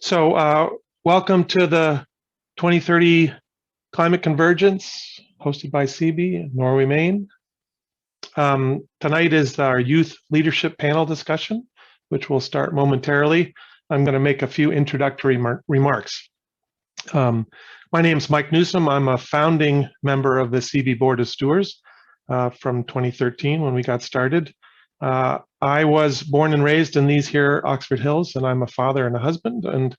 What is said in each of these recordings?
Welcome to the 2030 Climate Convergence hosted by CB, Norway, Maine. Tonight is our youth leadership panel discussion, which will start momentarily. I'm going to make a few introductory remarks. My name is Mike Newsom. I'm a founding member of the CB Board of Stewards from 2013 when we got started. I was born and raised in these here Oxford Hills, and I'm a father and a husband. And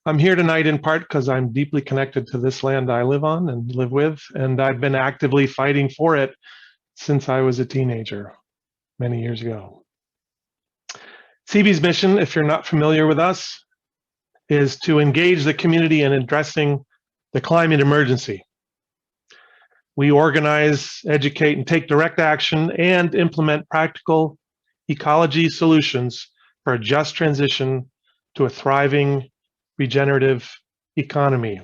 I'm here tonight in part because I'm deeply connected to this land I live on and live with, and I've been actively fighting for it since I was a teenager many years ago. CB's mission, if you're not familiar with us, is to engage the community in addressing the climate emergency. We organize, educate, and take direct action and implement practical ecology solutions for a just transition to a thriving, regenerative economy.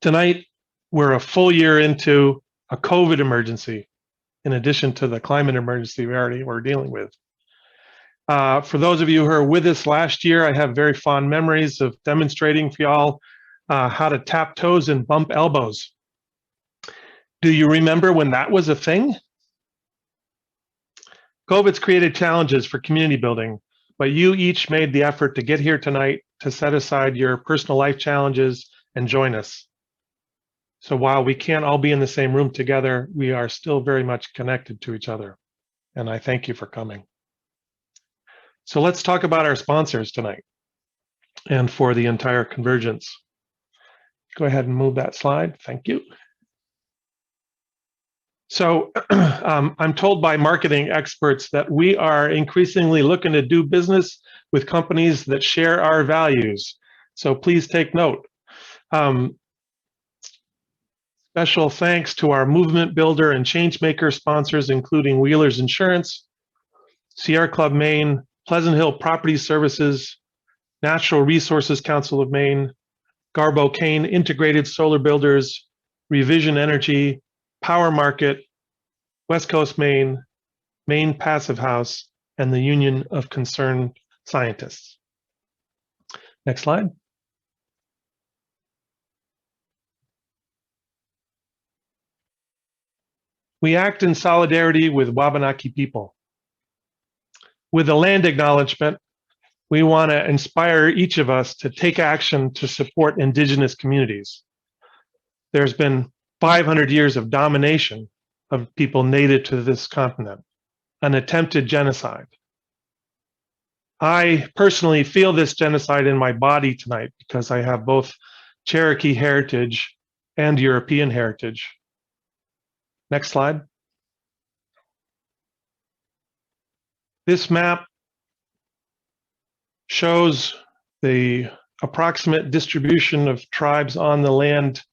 Tonight, we're a full year into a COVID emergency, in addition to the climate emergency we're dealing with. For those of you who are with us last year, I have very fond memories of demonstrating for y'all how to tap toes and bump elbows. Do you remember when that was a thing? COVID's created challenges for community building, but you each made the effort to get here tonight to set aside your personal life challenges and join us. So while we can't all be in the same room together, we are still very much connected to each other. And I thank you for coming. So let's talk about our sponsors tonight and for the entire convergence. Go ahead and move that slide. Thank you. So I'm told by marketing experts that we are increasingly looking to do business with companies that share our values. So please take note. Special thanks to our movement builder and changemaker sponsors, including Wheelers Insurance, Sierra Club Maine, Pleasant Hill Property Services, Natural Resources Council of Maine, Garbo Kane Integrated Solar Builders, Revision Energy, Power Market, West Coast Maine, Maine Passive House, and the Union of Concerned Scientists. Next slide. We act in solidarity with Wabanaki people. With the land acknowledgement, we want to inspire each of us to take action to support Indigenous communities. There's been 500 years of domination of people native to this continent, an attempted genocide. I personally feel this genocide in my body tonight because I have both Cherokee heritage and European heritage. Next slide. This map shows the approximate distribution of tribes on the land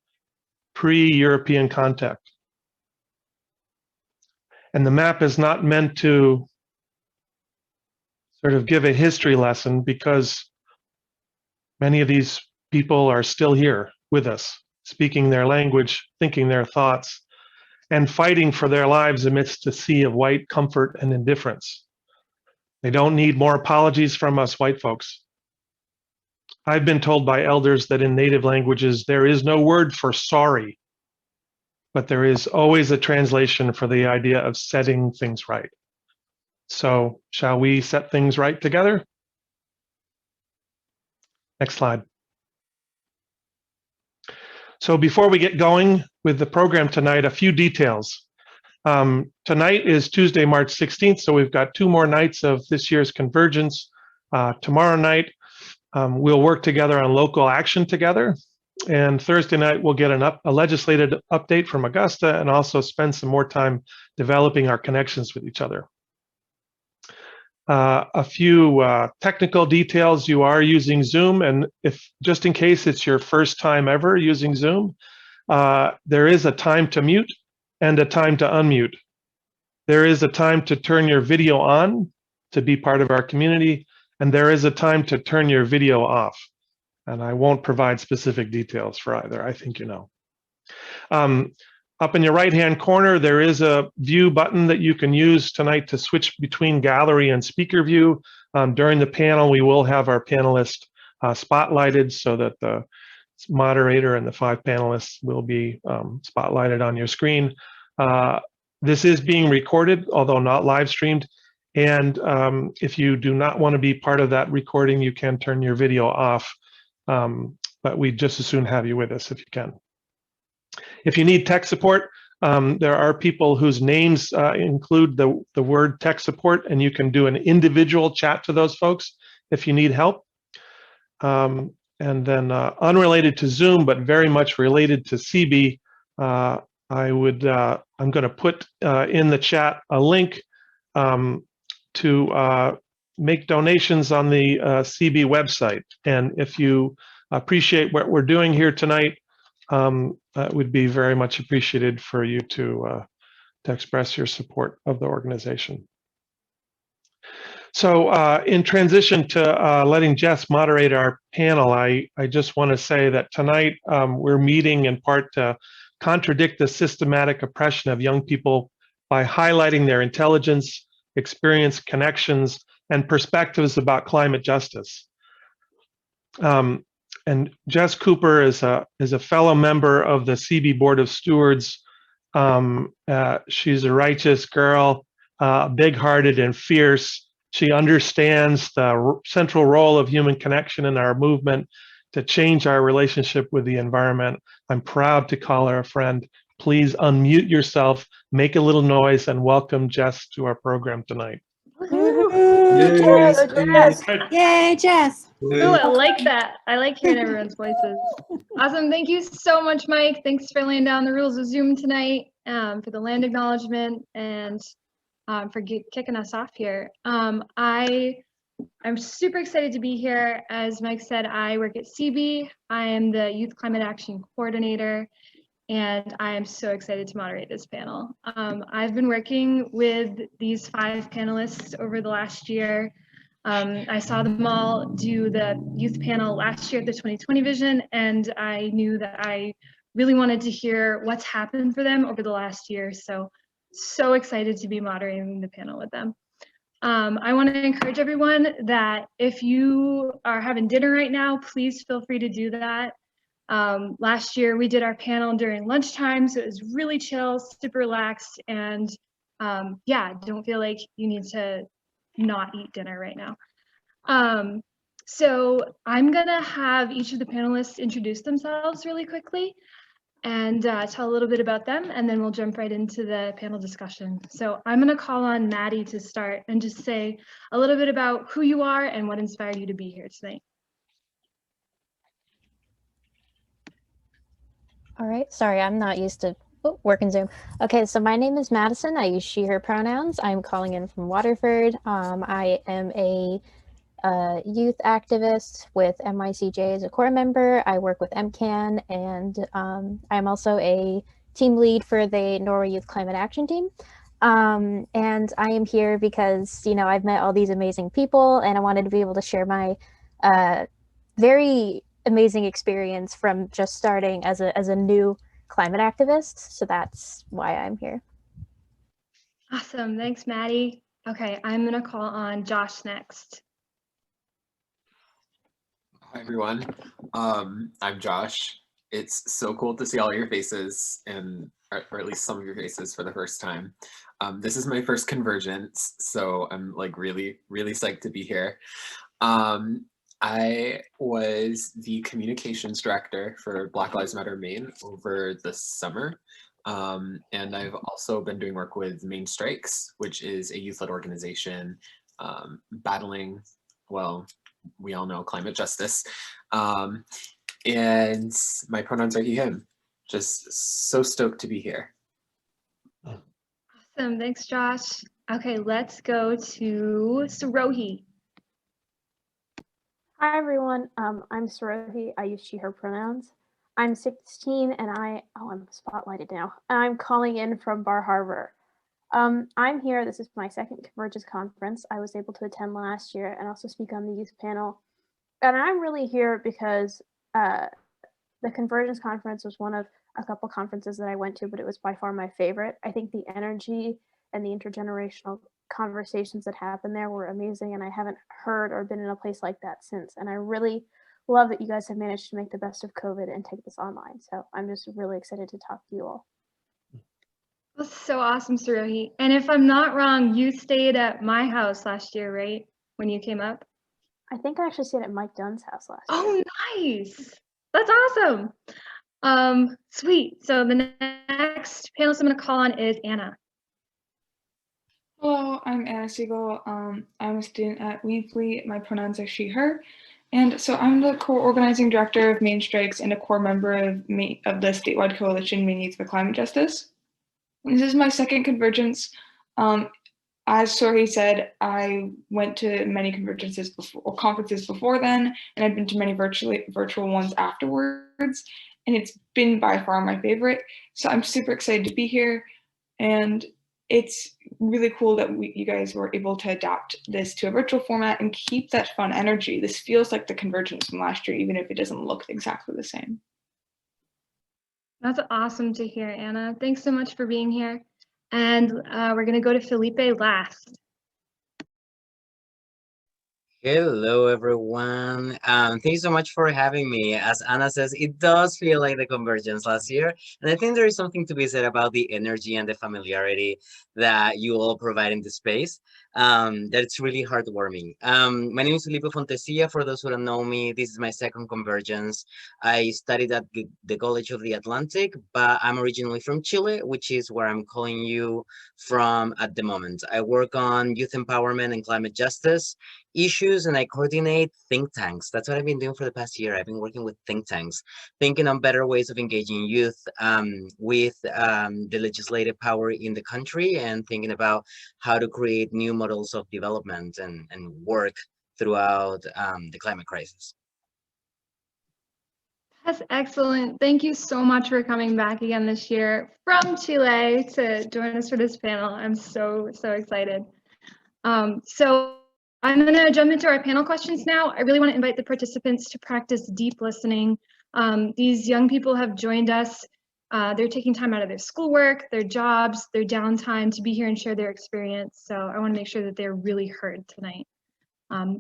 pre-European contact. And the map is not meant to sort of give a history lesson because many of these people are still here with us, speaking their language, thinking their thoughts, and fighting for their lives amidst a sea of white comfort and indifference. They don't need more apologies from us white folks. I've been told by elders that in native languages, there is no word for sorry, but there is always a translation for the idea of setting things right. So shall we set things right together? Next slide. So before we get going with the program tonight, a few details. Tonight is Tuesday, March 16th, so we've got 2 more nights of this year's convergence. Tomorrow night, we'll work together on local action together. And Thursday night, we'll get a legislative update from Augusta and also spend some more time developing our connections with each other. A few technical details. You are using Zoom, and if just in case it's your first time ever using Zoom, there is a time to mute and a time to unmute. There is a time to turn your video on to be part of our community, and there is a time to turn your video off. And I won't provide specific details for either. I think you know. Up in your right-hand corner, there is a view button that you can use tonight to switch between gallery and speaker view. During the panel, we will have our panelists spotlighted so that the moderator and the 5 panelists will be spotlighted on your screen. This is being recorded, although not live streamed. And if you do not want to be part of that recording, you can turn your video off. But we'd just as soon have you with us if you can. If you need tech support, there are people whose names include the word tech support, and you can do an individual chat to those folks if you need help. And then unrelated to Zoom, but very much related to CB, I'm going to put in the chat a link to make donations on the CB website. And if you appreciate what we're doing here tonight, it would be very much appreciated for you to express your support of the organization. So in transition to letting Jess moderate our panel, I just want to say that tonight we're meeting in part to contradict the systematic oppression of young people by highlighting their intelligence, experience, connections, and perspectives about climate justice. And Jess Cooper is a fellow member of the CB Board of Stewards. She's a righteous girl, big-hearted and fierce. She understands the central role of human connection in our movement to change our relationship with the environment. I'm proud to call her a friend. Please unmute yourself, make a little noise, and welcome Jess to our program tonight. Yay, Jess. Yay, Jess. Ooh, I like that. I like hearing everyone's voices. Awesome. Thank you so much, Mike. Thanks for laying down the rules of Zoom tonight, for the land acknowledgement, and for kicking us off here. I'm super excited to be here. As Mike said, I work at CB. I am the Youth Climate Action Coordinator, and I am so excited to moderate this panel. I've been working with these 5 panelists over the last year. I saw them all do the youth panel last year at the 2020 Vision, and I knew that I really wanted to hear what's happened for them over the last year. So excited to be moderating the panel with them. I want to encourage everyone that if you are having dinner right now, please feel free to do that. Last year we did our panel during lunchtime, so it was really chill, super relaxed, and yeah, don't feel like you need to not eat dinner right now. So I'm gonna have each of the panelists introduce themselves really quickly and tell a little bit about them, and then we'll jump right into the panel discussion. So I'm gonna call on Maddie to start and just say a little bit about who you are and what inspired you to be here tonight. All right, sorry, I'm not used to working Zoom. Okay, so my name is Madison. I use she, her pronouns. I'm calling in from Waterford. I am a youth activist with MYCJ as a core member. I work with MCAN, and I'm also a team lead for the Norway Youth Climate Action Team. And I am here because, you know, I've met all these amazing people, and I wanted to be able to share my very amazing experience from just starting as a new climate activist. So that's why I'm here. Awesome, thanks, Maddie. Okay, I'm gonna call on Josh next. Hi everyone, I'm Josh. It's so cool to see all your faces, and or at least some of your faces for the first time. This is my first convergence, so I'm like really psyched to be here. I was the communications director for Black Lives Matter Maine over the summer. And I've also been doing work with Maine Strikes, which is a youth-led organization battling, well, we all know climate justice. And my pronouns are he, him. Just so stoked to be here. Awesome, thanks, Josh. Okay, let's go to Sirohi. Hi everyone, I'm Sirohi. I use she, her pronouns. I'm 16 and I'm spotlighted now. I'm calling in from Bar Harbor. I'm here, this is my second Convergence conference. I was able to attend last year and also speak on the youth panel. And I'm really here because the Convergence conference was one of a couple conferences that I went to, but it was by far my favorite. I think the energy and the intergenerational conversations that happened there were amazing, and I haven't heard or been in a place like that since. And I really love that you guys have managed to make the best of COVID and take this online. So I'm just really excited to talk to you all. That's so awesome, Sirohi. And if I'm not wrong, you stayed at my house last year, right? When you came up? I think I actually stayed at Mike Dunn's house last year. Oh, nice. That's awesome. Sweet. So the next panelist I'm going to call on is Anna. Hello, I'm Anna Siegel. I'm a student at Weasley. My pronouns are she, her. And so I'm the co-organizing director of Maine Strikes and a core member of the statewide coalition Maine Youth for Climate Justice. This is my second convergence. As Sirohi said, I went to many conferences before then, and I've been to many virtual ones afterwards, and it's been by far my favorite. So I'm super excited to be here, and it's really cool that you guys were able to adapt this to a virtual format and keep that fun energy. This feels like the convergence from last year, even if it doesn't look exactly the same. That's awesome to hear, Anna. Thanks so much for being here. And we're going to go to Felipe last. Hello, everyone. Thank you so much for having me. As Anna says, it does feel like the convergence last year. And I think there is something to be said about the energy and the familiarity that you all provide in the space. That it's really heartwarming. My name is Felipe Fontecilla. For those who don't know me, this is my second convergence. I studied at the College of the Atlantic, but I'm originally from Chile, which is where I'm calling you from at the moment. I work on youth empowerment and climate justice issues, and I coordinate think tanks. That's what I've been doing for the past year. I've been working with think tanks, thinking on better ways of engaging youth with the legislative power in the country, and thinking about how to create new models of development and work throughout the climate crisis. That's excellent. Thank you so much for coming back again this year from Chile to join us for this panel. I'm so excited. So I'm going to jump into our panel questions now. I really want to invite the participants to practice deep listening. These young people have joined us. They're taking time out of their schoolwork, their jobs, their downtime to be here and share their experience. So I want to make sure that they're really heard tonight.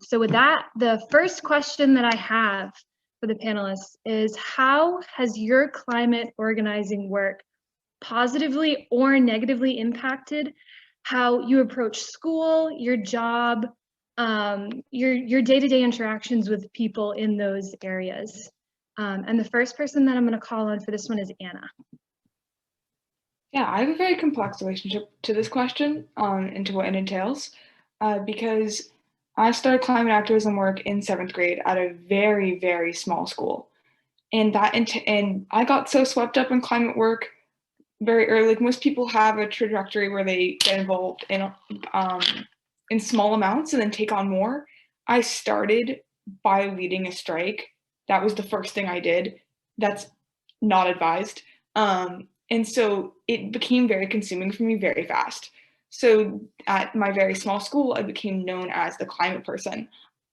So with that, the first question that I have for the panelists is, how has your climate organizing work positively or negatively impacted how you approach school, your job, your day-to-day interactions with people in those areas? And the first person that I'm going to call on for this one is Anna. Yeah, I have a very complex relationship to this question and to what it entails, because I started climate activism work in 7th grade at a very, very small school. And I got so swept up in climate work very early. Like most people have a trajectory where they get involved in small amounts and then take on more. I started by leading a strike. That was the first thing I did. That's not advised. And so it became very consuming for me very fast. So at my very small school, I became known as the climate person.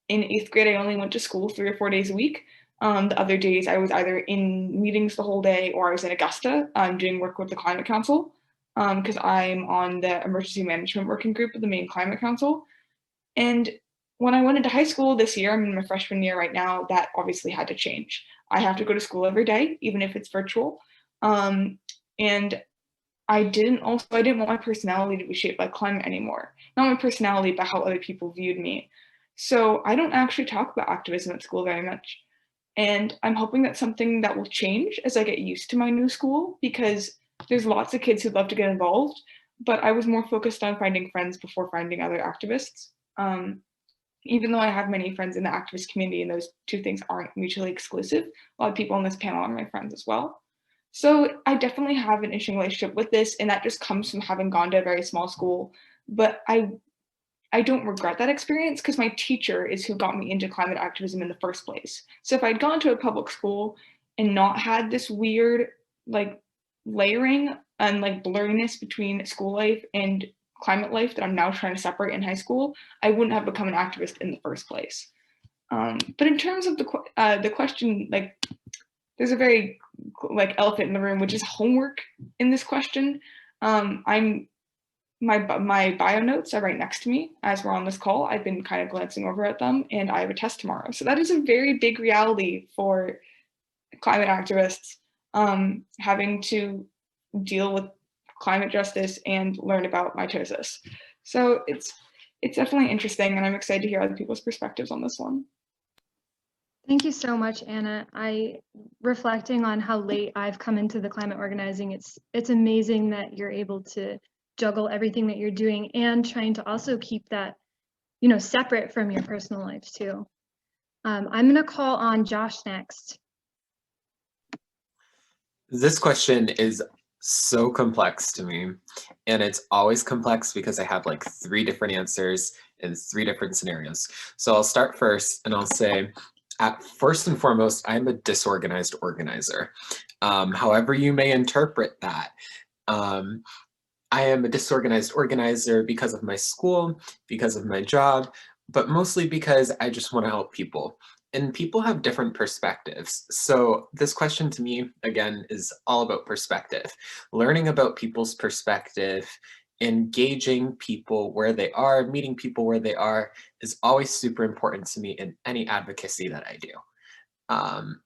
In 8th grade, I only went to school 3 or 4 days a week. The other days I was either in meetings the whole day or I was in Augusta doing work with the Climate Council, because I'm on the emergency management working group of the Maine Climate Council. And when I went into high school this year, I'm in my freshman year right now, that obviously had to change. I have to go to school every day, even if it's virtual. And I didn't want my personality to be shaped by climate anymore. Not my personality, but how other people viewed me. So I don't actually talk about activism at school very much. And I'm hoping that's something that will change as I get used to my new school, because there's lots of kids who'd love to get involved, but I was more focused on finding friends before finding other activists. Even though I have many friends in the activist community and those two things aren't mutually exclusive, a lot of people on this panel are my friends as well. So I definitely have an interesting relationship with this, and that just comes from having gone to a very small school. But I don't regret that experience, because my teacher is who got me into climate activism in the first place. So if I'd gone to a public school and not had this weird like layering and like blurriness between school life and climate life that I'm now trying to separate in high school, I wouldn't have become an activist in the first place. But in terms of the question, like there's a very like elephant in the room, which is homework in this question. I'm my bio notes are right next to me as we're on this call. I've been kind of glancing over at them, and I have a test tomorrow. So that is a very big reality for climate activists, having to deal with climate justice and learn about mitosis. So it's definitely interesting, and I'm excited to hear other people's perspectives on this one. Thank you so much, Anna. Reflecting on how late I've come into the climate organizing, it's amazing that you're able to juggle everything that you're doing and trying to also keep that, separate from your personal life too. I'm gonna call on Josh next. This question is so complex to me, and it's always complex because I have like 3 different answers in 3 different scenarios. So I'll start first and I'll say, first and foremost, I'm a disorganized organizer. However you may interpret that. I am a disorganized organizer because of my school, because of my job, but mostly because I just want to help people. And people have different perspectives. So this question to me, again, is all about perspective. Learning about people's perspective, engaging people where they are, meeting people where they are, is always super important to me in any advocacy that I do.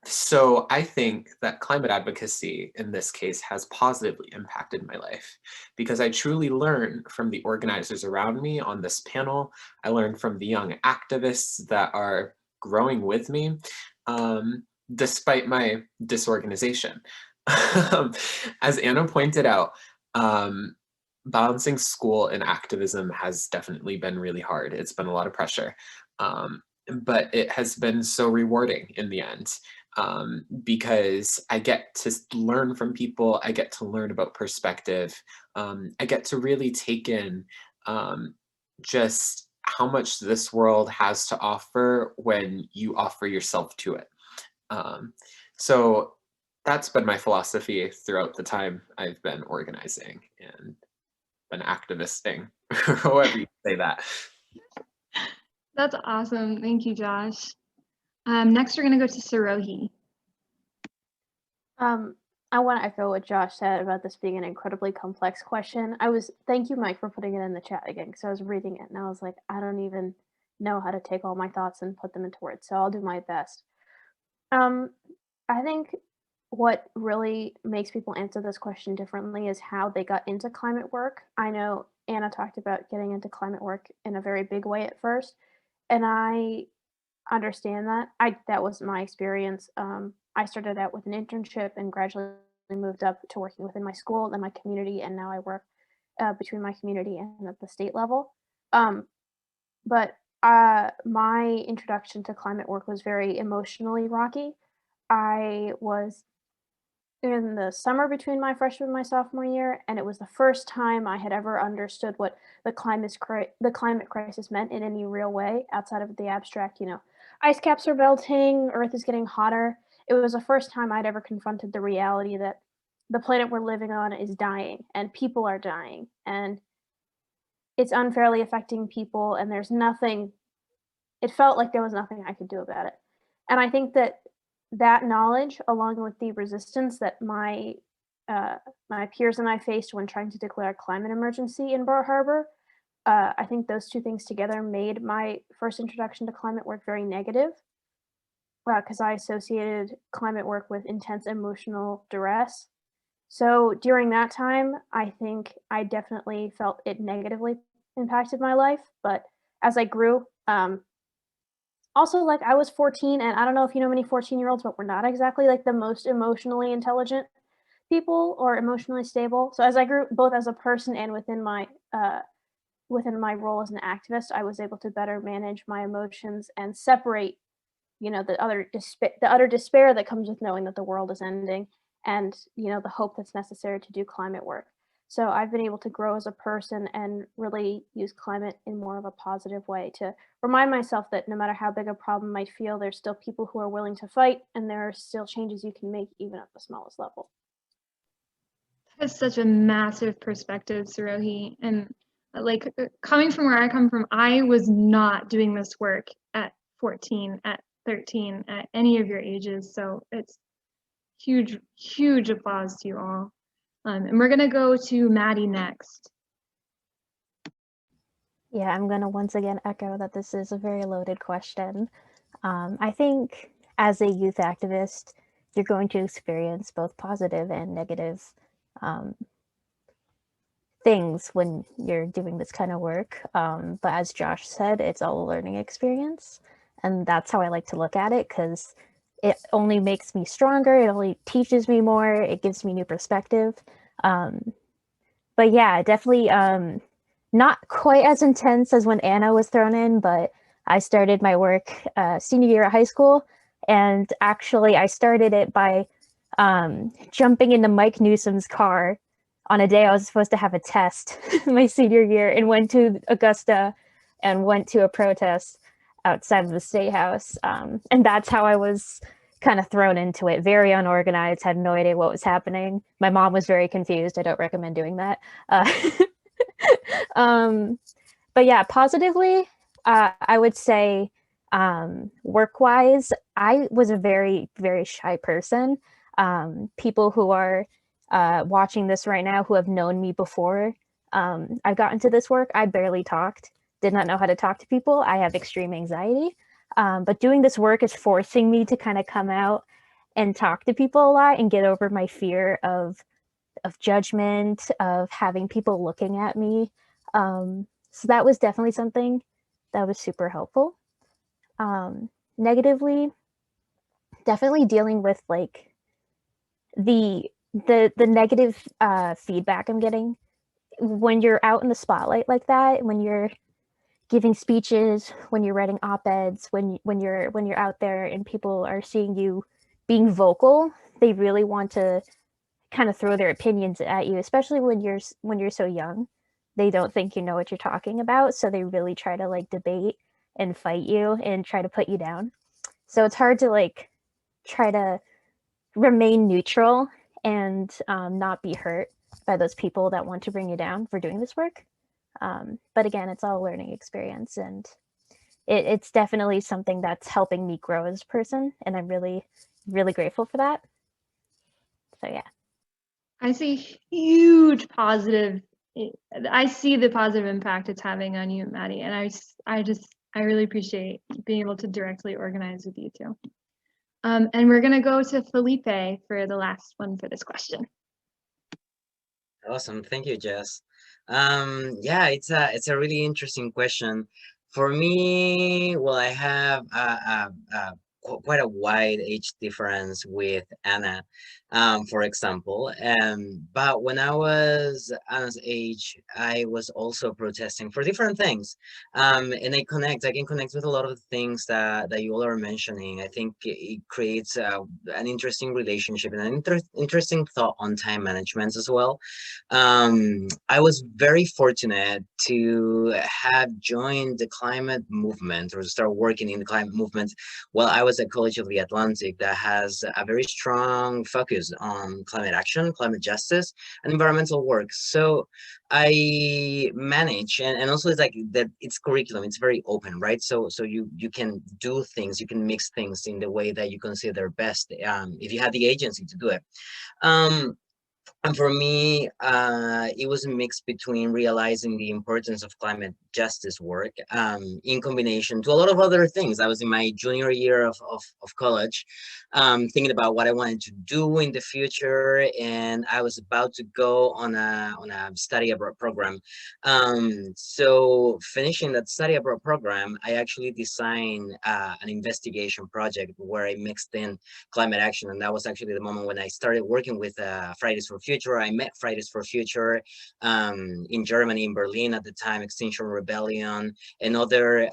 So I think that climate advocacy in this case has positively impacted my life because I truly learn from the organizers around me on this panel. I learned from the young activists that are growing with me, despite my disorganization. As Anna pointed out, balancing school and activism has definitely been really hard. It's been a lot of pressure. But it has been so rewarding in the end because I get to learn from people, I get to learn about perspective, I get to really take in just how much this world has to offer when you offer yourself to it. So that's been my philosophy throughout the time I've been organizing and been activisting, however you say that. That's awesome. Thank you, Josh. Next, we're going to go to Sirohi. I want to echo what Josh said about this being an incredibly complex question. Thank you, Mike, for putting it in the chat again, because I was reading it and I was like, I don't even know how to take all my thoughts and put them into words, so I'll do my best. I think what really makes people answer this question differently is how they got into climate work. I know Anna talked about getting into climate work in a very big way at first, and I understand that. That was my experience. I started out with an internship and gradually moved up to working within my school and my community, and now I work between my community and at the state level. But my introduction to climate work was very emotionally rocky. I was in the summer between my freshman and my sophomore year, and it was the first time I had ever understood what the climate crisis meant in any real way outside of the abstract, ice caps are melting, Earth is getting hotter. It was the first time I'd ever confronted the reality that the planet we're living on is dying and people are dying and it's unfairly affecting people, and it felt like there was nothing I could do about it. And I think that knowledge, along with the resistance that my peers and I faced when trying to declare a climate emergency in Bar Harbor, I think those 2 things together made my first introduction to climate work very negative, because I associated climate work with intense emotional duress. So during that time, I think I definitely felt it negatively impacted my life. But as I grew, also, like, I was 14, and I don't know if you know many 14-year-olds, but we're not exactly like the most emotionally intelligent people or emotionally stable. So as I grew, both as a person and within my role as an activist, I was able to better manage my emotions and separate, the utter despair that comes with knowing that the world is ending, and the hope that's necessary to do climate work. So I've been able to grow as a person and really use climate in more of a positive way to remind myself that no matter how big a problem might feel, there's still people who are willing to fight, and there are still changes you can make even at the smallest level. That's such a massive perspective, Sirohi. And like, coming from where I come from, I was not doing this work at 14, at 13, at any of your ages. So it's huge, huge applause to you all. And we're gonna go to Maddie next. Yeah, I'm going to once again echo that this is a very loaded question. I think as a youth activist, you're going to experience both positive and negative things when you're doing this kind of work. But as Josh said, it's all a learning experience. And that's how I like to look at it, because it only makes me stronger. It only teaches me more. It gives me new perspective. But yeah, definitely not quite as intense as when Anna was thrown in, but I started my work senior year of high school. And actually, I started it by jumping into Mike Newsom's car on a day I was supposed to have a test my senior year, and went to Augusta and went to a protest outside of the State House. And that's how I was kind of thrown into it. Very unorganized, had no idea what was happening. My mom was very confused. I don't recommend doing that. But yeah, positively, I would say work-wise, I was a very, very shy person. People who are watching this right now who have known me before I got into this work, I barely talked, did not know how to talk to people. I have extreme anxiety. But doing this work is forcing me to kind of come out and talk to people a lot and get over my fear of judgment, of having people looking at me. So that was definitely something that was super helpful. Negatively, definitely dealing with like the negative feedback I'm getting when you're out in the spotlight like that, when you're giving speeches, when you're writing op-eds, when you're out there and people are seeing you being vocal, they really want to kind of throw their opinions at you, especially when you're so young. They don't think you know what you're talking about, so they really try to like debate and fight you and try to put you down. So it's hard to like try to remain neutral and not be hurt by those people that want to bring you down for doing this work. But again, it's all a learning experience, and it's definitely something that's helping me grow as a person, and I'm really, really grateful for that. So yeah. I see huge positive. I see the positive impact it's having on you, Maddie, and I really appreciate being able to directly organize with you too. And we're gonna go to Felipe for the last one for this question. Awesome, thank you, Jess. Yeah, it's a really interesting question. For me, well, I have quite a wide age difference with Anna, for example. But when I was Anna's age, I was also protesting for different things. And I can connect with a lot of the things that you all are mentioning. I think it creates an interesting relationship and an interesting thought on time management as well. I was very fortunate to have joined the climate movement, or start working in the climate movement while I was at College of the Atlantic, that has a very strong focus on climate action, climate justice, and environmental work. So I manage, and also it's like that it's curriculum, it's very open, right? So you can do things, you can mix things in the way that you consider best, if you have the agency to do it. And for me, it was a mix between realizing the importance of climate justice work in combination to a lot of other things. I was in my junior year of college, thinking about what I wanted to do in the future, and I was about to go on a study abroad program. So finishing that study abroad program, I actually designed an investigation project where I mixed in climate action, and that was actually the moment when I started working with Fridays for Future. I met Fridays for Future in Germany, in Berlin at the time, Extinction Rebellion, and other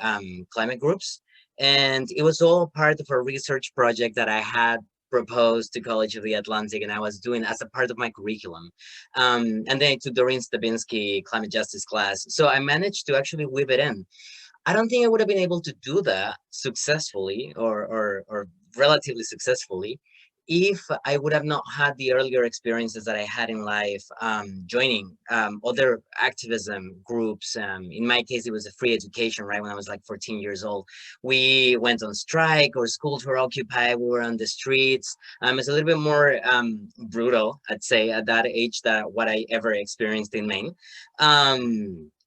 climate groups. And it was all part of a research project that I had proposed to College of the Atlantic, and I was doing as a part of my curriculum. And then I took Doreen Stabinsky climate justice class. So I managed to actually weave it in. I don't think I would have been able to do that successfully, or relatively successfully, if I would have not had the earlier experiences that I had in life, joining other activism groups. In my case, it was a free education, right? When I was like 14 years old, we went on strike, or schools were occupied, we were on the streets. It's a little bit more brutal, I'd say, at that age, than what I ever experienced in Maine.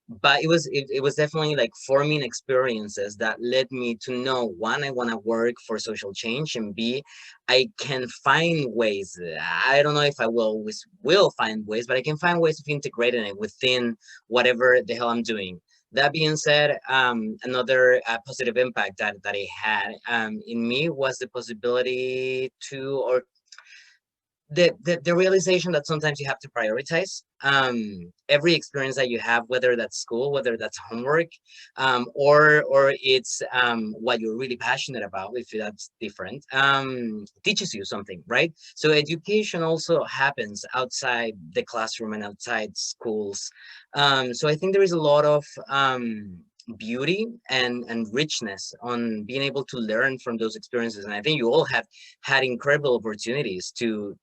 but it was definitely like forming experiences that led me to know, one, I want to work for social change, and B, I can find ways. I don't know if I will find ways, but I can find ways of integrating it within whatever the hell I'm doing. That being said, another positive impact that it had in me was the possibility to, or the realization that sometimes you have to prioritize every experience that you have, whether that's school, whether that's homework, or it's what you're really passionate about, if that's different, teaches you something, right? So education also happens outside the classroom and outside schools. So I think there is a lot of beauty and richness on being able to learn from those experiences, and I think you all have had incredible opportunities to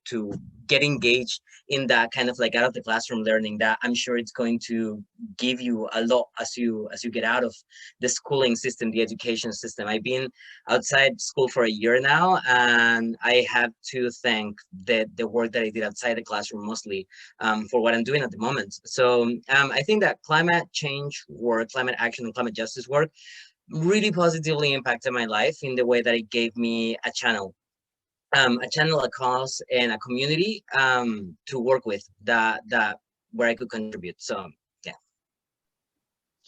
get engaged in that kind of like out of the classroom learning that I'm sure it's going to give you a lot as you get out of the schooling system, the education system. I've been outside school for a year now, and I have to thank the work that I did outside the classroom mostly for what I'm doing at the moment. So I think that climate change work, climate action and climate justice work really positively impacted my life in the way that it gave me a channel, a cause and a community to work with that where I could contribute. So yeah.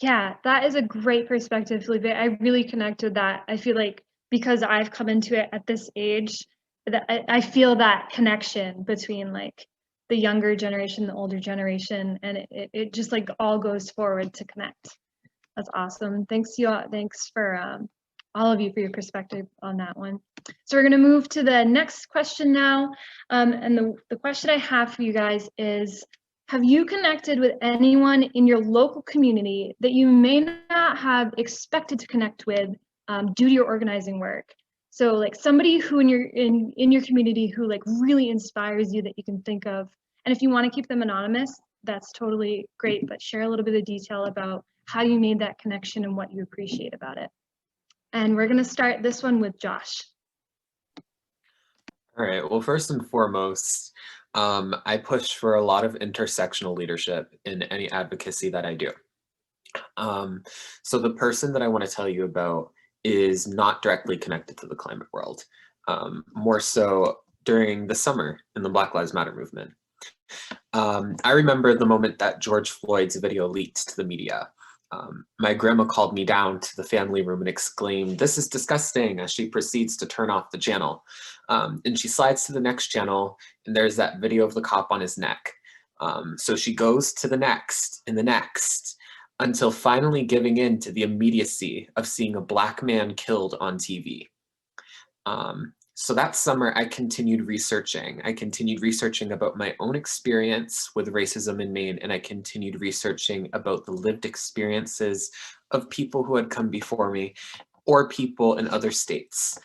Yeah, that is a great perspective, Felipe. I really connect with that. I feel like because I've come into it at this age, that I feel that connection between like the younger generation, the older generation, and it just like all goes forward to connect. That's awesome. Thanks you all. Thanks for all of you for your perspective on that one. So we're going to move to the next question now. And the question I have for you guys is, have you connected with anyone in your local community that you may not have expected to connect with due to your organizing work? So like somebody who in your community who like really inspires you that you can think of. And if you want to keep them anonymous, that's totally great, but share a little bit of detail about how you made that connection and what you appreciate about it. And we're going to start this one with Josh. All right, well, first and foremost, I push for a lot of intersectional leadership in any advocacy that I do. So the person that I want to tell you about is not directly connected to the climate world, more so during the summer in the Black Lives Matter movement. I remember the moment that George Floyd's video leaked to the media. My grandma called me down to the family room and exclaimed, "This is disgusting," as she proceeds to turn off the channel. And she slides to the next channel, and there's that video of the cop on his neck. So she goes to the next and the next, until finally giving in to the immediacy of seeing a Black man killed on TV. So that summer, I continued researching. I continued researching about my own experience with racism in Maine, and I continued researching about the lived experiences of people who had come before me or people in other states.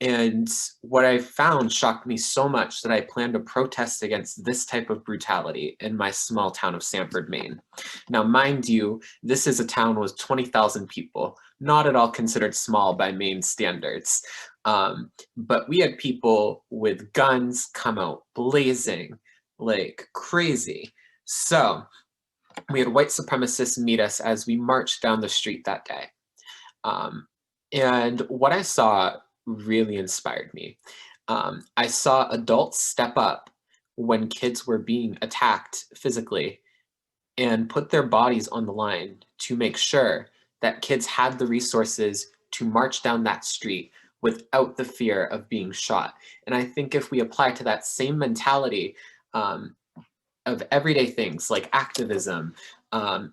And what I found shocked me so much that I planned to protest against this type of brutality in my small town of Sanford, Maine. Now, mind you, this is a town with 20,000 people, not at all considered small by Maine standards. But we had people with guns come out blazing like crazy. So we had white supremacists meet us as we marched down the street that day. And what I saw really inspired me. I saw adults step up when kids were being attacked physically and put their bodies on the line to make sure that kids had the resources to march down that street without the fear of being shot. And I think if we apply to that same mentality of everyday things like activism,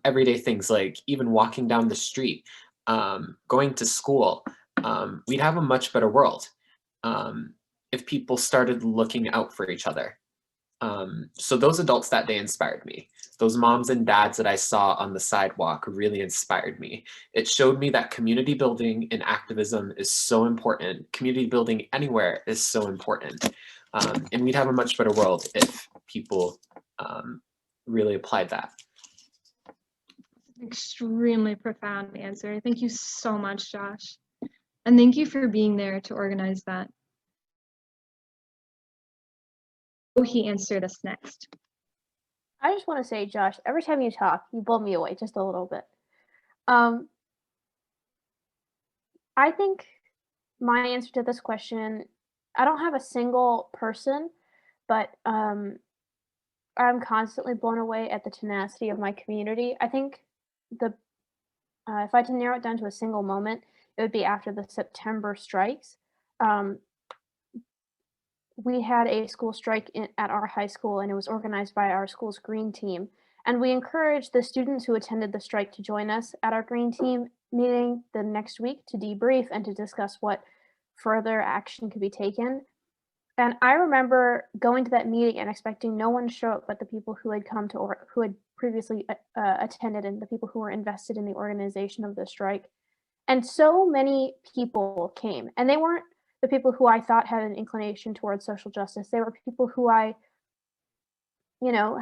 everyday things like even walking down the street, going to school, we'd have a much better world if people started looking out for each other. So those adults that day inspired me. Those moms and dads that I saw on the sidewalk really inspired me. It showed me that community building and activism is so important. Community building anywhere is so important. And we'd have a much better world if people really applied that. Extremely profound answer. Thank you so much, Josh. And thank you for being there to organize that. He answered us next. I just want to say, Josh, every time you talk, you blow me away just a little bit. I think my answer to this question, I don't have a single person, but I'm constantly blown away at the tenacity of my community. I think the if I had to narrow it down to a single moment, it would be after the September strikes. Um, we had a school strike at our high school, and it was organized by our school's green team. And we encouraged the students who attended the strike to join us at our green team meeting the next week to debrief and to discuss what further action could be taken. And I remember going to that meeting and expecting no one to show up but the people who had come to or who had previously attended and the people who were invested in the organization of the strike. And so many people came, and they weren't the people who I thought had an inclination towards social justice. They were people who I,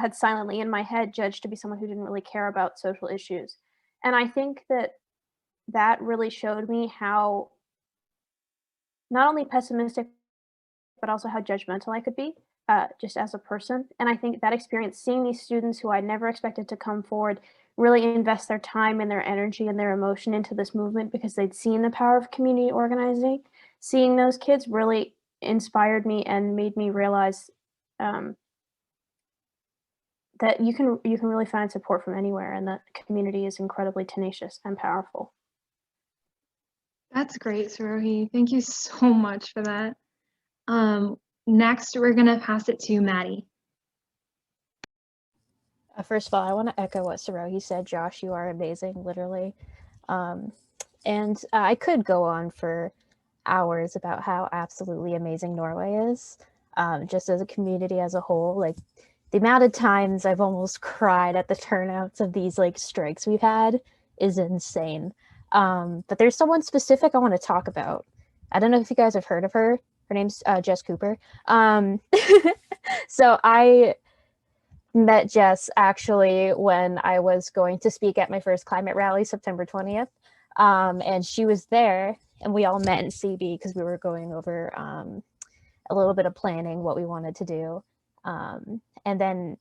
had silently in my head judged to be someone who didn't really care about social issues. And I think that really showed me how not only pessimistic, but also how judgmental I could be just as a person. And I think that experience, seeing these students who I never expected to come forward, really invest their time and their energy and their emotion into this movement because they'd seen the power of community organizing, seeing those kids really inspired me and made me realize that you can really find support from anywhere, and that community is incredibly tenacious and powerful. That's great, Sirohi. Thank you so much for that. Next, we're gonna pass it to Maddie. First of all, I want to echo what Sirohi said. Josh, you are amazing, literally. And I could go on for hours about how absolutely amazing Norway is, just as a community as a whole. Like, the amount of times I've almost cried at the turnouts of these strikes we've had is insane. But there's someone specific I want to talk about. I don't know if you guys have heard of her. Her name's Jess Cooper. So I met Jess actually when I was going to speak at my first climate rally, September 20th. And she was there, and we all met in CB because we were going over a little bit of planning, what we wanted to do. And then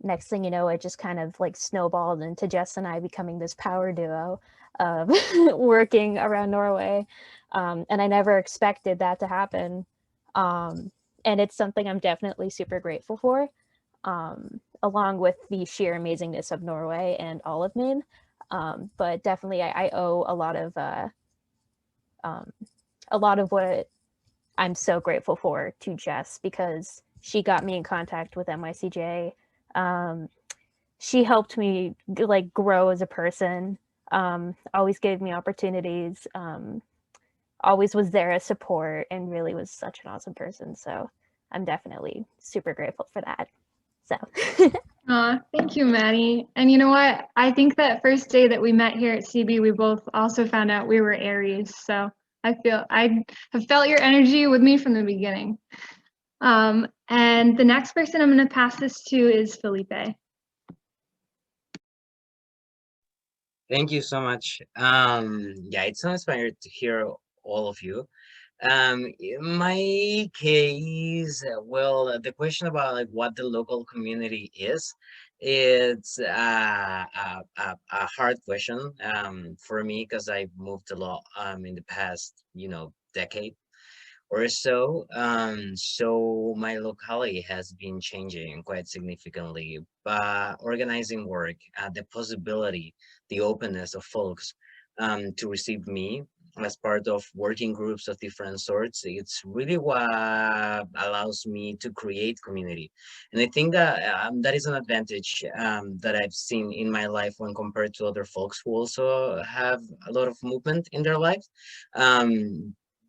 next thing you know, it just kind of snowballed into Jess and I becoming this power duo of working around Norway. And I never expected that to happen. And it's something I'm definitely super grateful for, along with the sheer amazingness of Norway and all of Maine. But definitely I owe a lot of what I'm so grateful for to Jess, because she got me in contact with MICJ. She helped me grow as a person, always gave me opportunities, always was there as support, and really was such an awesome person. So I'm definitely super grateful for that. So Thank you, Maddie. And you know what? I think that first day that we met here at CB, we both also found out we were Aries. So I have felt your energy with me from the beginning. And the next person I'm going to pass this to is Felipe. Thank you so much. Yeah, it's so inspiring to hear all of you. In my case, well, the question about what the local community is, it's a hard question for me, because I've moved a lot in the past, decade or so. So my locality has been changing quite significantly, but organizing work, the possibility, the openness of folks to receive me as part of working groups of different sorts, it's really what allows me to create community. And I think that that is an advantage that I've seen in my life when compared to other folks who also have a lot of movement in their lives.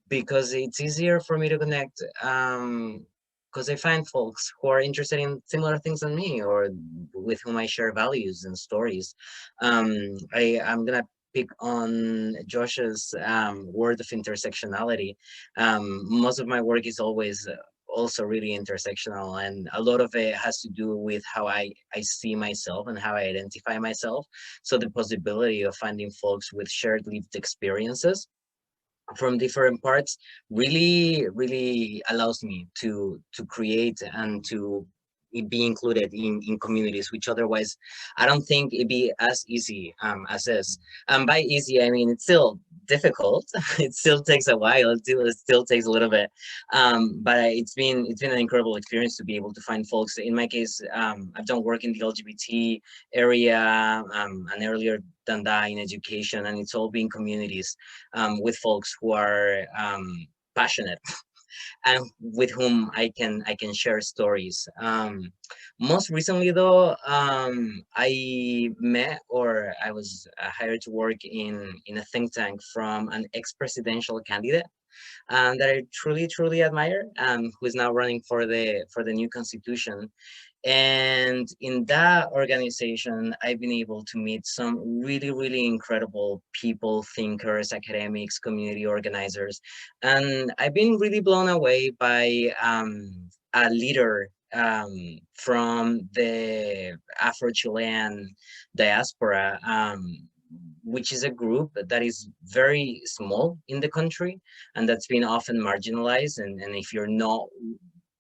Because it's easier for me to connect, because I find folks who are interested in similar things than me, or with whom I share values and stories. I'm gonna pick on Josh's word of intersectionality. Most of my work is always also really intersectional, and a lot of it has to do with how I see myself and how I identify myself. So the possibility of finding folks with shared lived experiences from different parts really allows me to create and to be included in communities, which otherwise I don't think it'd be as easy as this. By easy, I mean it's still difficult. It still takes a while. It still takes a little bit. But it's been an incredible experience to be able to find folks. In my case, I've done work in the LGBT area, and earlier than that in education, and it's all been communities with folks who are passionate and with whom I can share stories. Most recently, though, I met, or I was hired to work in a think tank from an ex-presidential candidate that I truly admire, who is now running for the new constitution. And in that organization, I've been able to meet some really incredible people, thinkers, academics, community organizers. And I've been really blown away by a leader from the Afro-Chilean diaspora, which is a group that is very small in the country and that's been often marginalized. And if you're not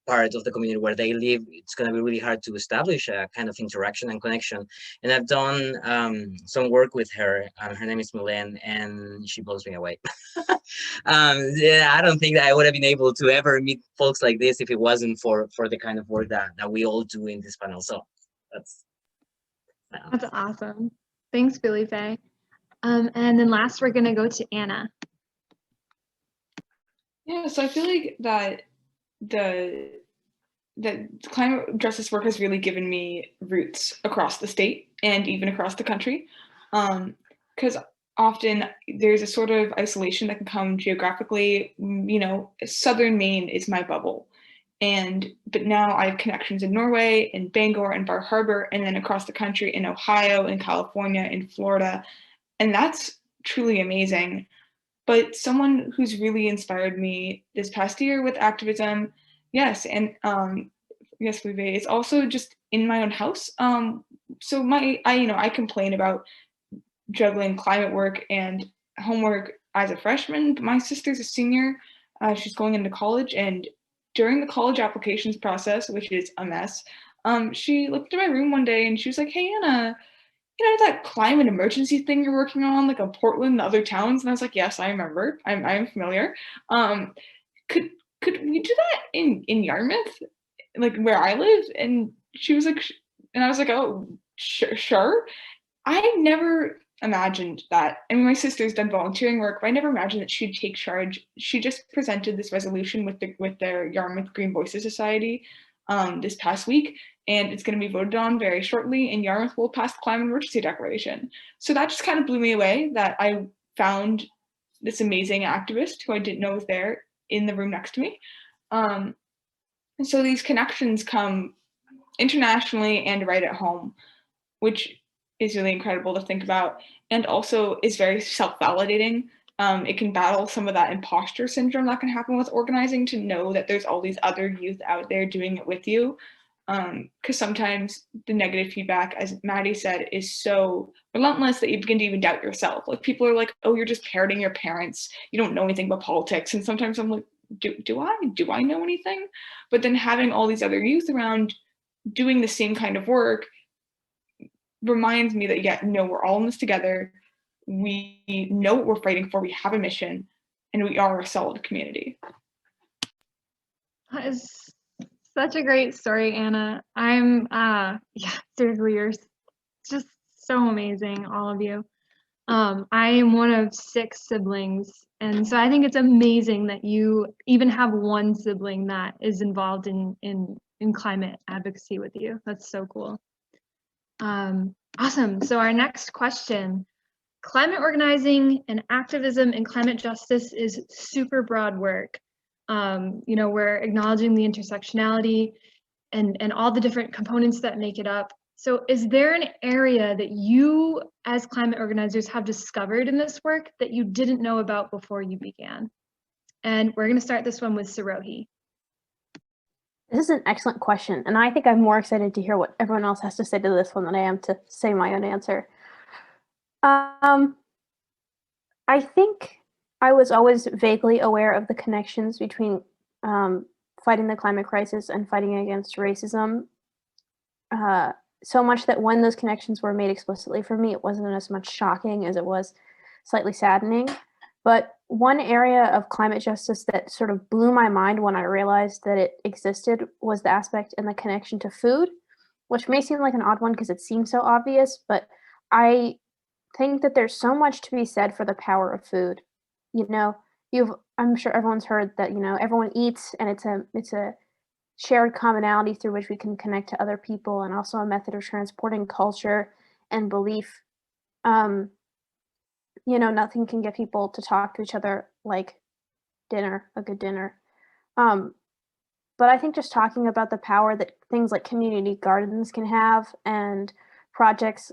part of the community where they live, it's going to be really hard to establish a kind of interaction and connection. And I've done some work with her. Her name is Milen, and she blows me away. Yeah, I don't think that I would have been able to ever meet folks like this if it wasn't for the kind of work that we all do in this panel. So that's awesome. Thanks, Felipe. And then last, we're going to go to Anna. Yeah, so I feel like that the climate justice work has really given me roots across the state and even across the country, because often there's a sort of isolation that can come geographically. You know, southern Maine is my bubble, but now I have connections in Norway, in Bangor, and Bar Harbor, and then across the country in Ohio, in California, in Florida, and that's truly amazing. But someone who's really inspired me this past year with activism, yes, and yes, Felipe, it's also just in my own house. So I complain about juggling climate work and homework as a freshman, but my sister's a senior. She's going into college, and during the college applications process, which is a mess, she looked at my room one day and she was like, "Hey, Anna, you know that climate emergency thing you're working on, like in Portland and other towns?" And I was like, "Yes, I remember. I'm familiar. Could we do that in Yarmouth, like where I live?" And she was like, and I was like, "Oh, sure." I never imagined that. I mean, my sister's done volunteering work, but I never imagined that she'd take charge. She just presented this resolution with their Yarmouth Green Voices Society this past week, and it's going to be voted on very shortly, and Yarmouth will pass the climate emergency declaration. So that just kind of blew me away, that I found this amazing activist who I didn't know was there in the room next to me. And so these connections come internationally and right at home, which is really incredible to think about, and also is very self-validating. It can battle some of that imposter syndrome that can happen with organizing, to know that there's all these other youth out there doing it with you. Because sometimes the negative feedback, as Maddie said, is so relentless that you begin to even doubt yourself. Like, people are like, "Oh, you're just parroting your parents. You don't know anything about politics." And sometimes I'm like, do I know anything? But then having all these other youth around doing the same kind of work reminds me that, yeah, no, we're all in this together. We know what we're fighting for. We have a mission, and we are a solid community. That is such a great story, Anna. Seriously, you're just so amazing, all of you. I am one of 6 siblings, and so I think it's amazing that you even have one sibling that is involved in climate advocacy with you. That's so cool. Awesome. So our next question: climate organizing and activism and climate justice is super broad work. We're acknowledging the intersectionality and all the different components that make it up. So is there an area that you as climate organizers have discovered in this work that you didn't know about before you began? And we're going to start this one with Sirohi. This is an excellent question, and I think I'm more excited to hear what everyone else has to say to this one than I am to say my own answer. I think I was always vaguely aware of the connections between fighting the climate crisis and fighting against racism so much that when those connections were made explicitly for me, it wasn't as much shocking as it was slightly saddening. But one area of climate justice that sort of blew my mind when I realized that it existed was the aspect and the connection to food, which may seem like an odd one because it seems so obvious, but I think that there's so much to be said for the power of food. You know, I'm sure everyone's heard that, you know, everyone eats and it's a shared commonality through which we can connect to other people and also a method of transporting culture and belief. You know, nothing can get people to talk to each other like dinner, a good dinner. But I think just talking about the power that things like community gardens can have and projects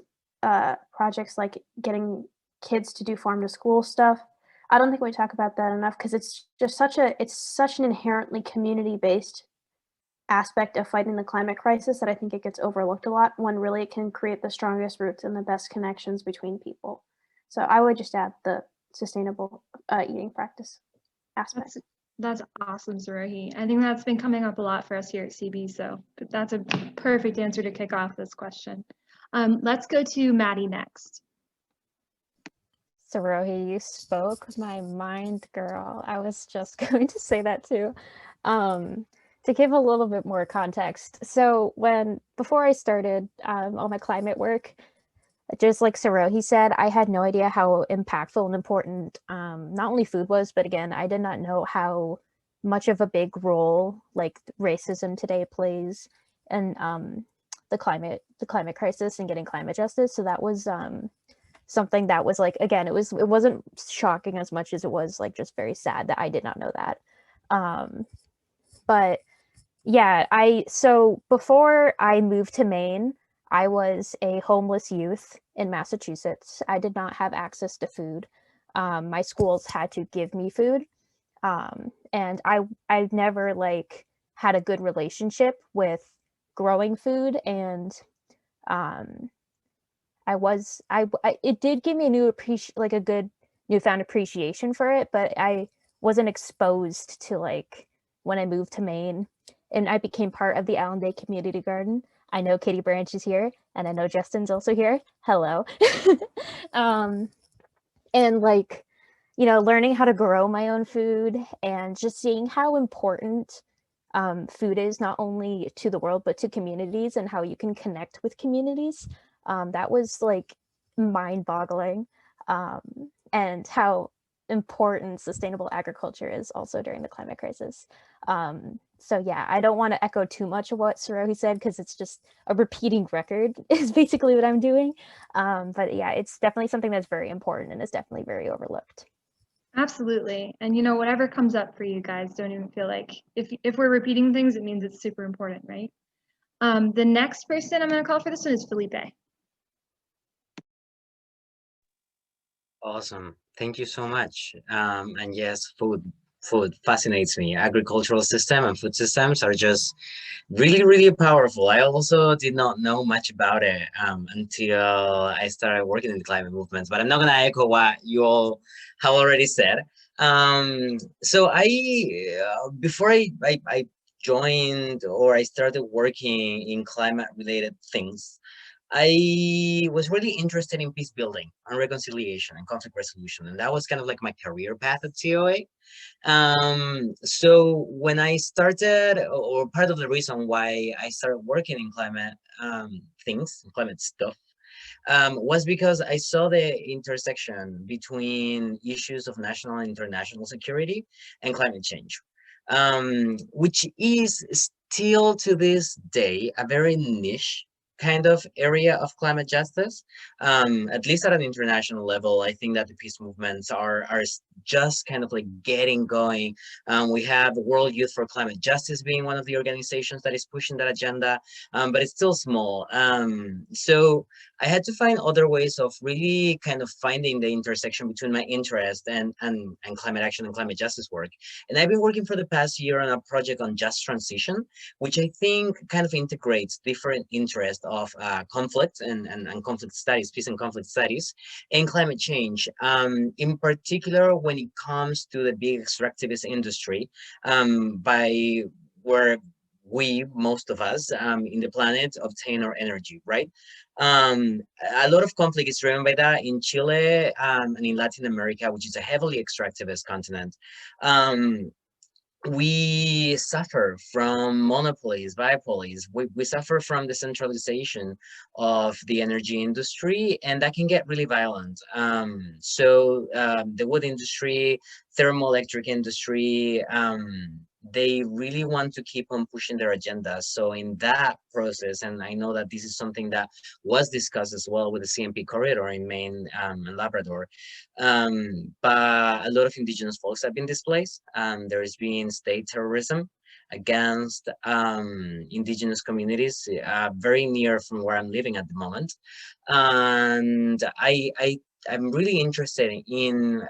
like getting kids to do farm to school stuff. I don't think we talk about that enough because it's just such an inherently community-based aspect of fighting the climate crisis that I think it gets overlooked a lot when really it can create the strongest roots and the best connections between people. So I would just add the sustainable eating practice aspect. That's awesome, Sirohi. I think that's been coming up a lot for us here at CB, so that's a perfect answer to kick off this question. Let's go to Maddie next. Sirohi, you spoke my mind, girl. I was just going to say that too. To give a little bit more context, so before I started all my climate work, just like Sirohi said, I had no idea how impactful and important not only food was, but again, I did not know how much of a big role like racism today plays in the climate crisis and getting climate justice. So that was something that was like, again, it wasn't shocking as much as it was like just very sad that I did not know that. But yeah, so before I moved to Maine, I was a homeless youth in Massachusetts. I did not have access to food. My schools had to give me food. And I've never like had a good relationship with growing food. And it did give me a good newfound appreciation for it, but I wasn't exposed to like when I moved to Maine and I became part of the Allendale Community Garden. I know Katie Branch is here, and I know Justin's also here. Hello. And like, you know, learning how to grow my own food and just seeing how important food is not only to the world, but to communities and how you can connect with communities. That was like mind-boggling. And how important sustainable agriculture is also during the climate crisis. So yeah, I don't want to echo too much of what Sirohi said because it's just a repeating record is basically what I'm doing. But yeah, it's definitely something that's very important and is definitely very overlooked. Absolutely. And you know, whatever comes up for you guys, don't even feel like if we're repeating things, it means it's super important, right? The next person I'm going to call for this one is Felipe. Awesome. Thank you so much. And yes, food fascinates me. Agricultural system and food systems are just really, really powerful. I also did not know much about it until I started working in the climate movements, but I'm not going to echo what you all have already said. So before I joined or I started working in climate related things, I was really interested in peace building and reconciliation and conflict resolution. And that was kind of like my career path at COA. So when I started, or part of the reason why I started working in climate things, climate stuff, was because I saw the intersection between issues of national and international security and climate change, which is still to this day a very niche kind of area of climate justice, at least at an international level. I think that the peace movements are just kind of like getting going. We have the World Youth for Climate Justice being one of the organizations that is pushing that agenda, but it's still small. So I had to find other ways of really kind of finding the intersection between my interest and climate action and climate justice work. And I've been working for the past year on a project on just transition, which I think kind of integrates different interests of conflict and conflict studies, peace and conflict studies, and climate change. In particular, when it comes to the big extractivist industry, by where most of us in the planet, obtain our energy, right? A lot of conflict is driven by that in Chile and in Latin America, which is a heavily extractivist continent. We suffer from monopolies, bipolies. We suffer from the centralization of the energy industry, and that can get really violent. The wood industry, thermoelectric industry, they really want to keep on pushing their agenda. So in that process, and I know that this is something that was discussed as well with the CMP corridor in Maine and Labrador, but a lot of indigenous folks have been displaced. There has been state terrorism against indigenous communities very near from where I'm living at the moment. And I'm really interested in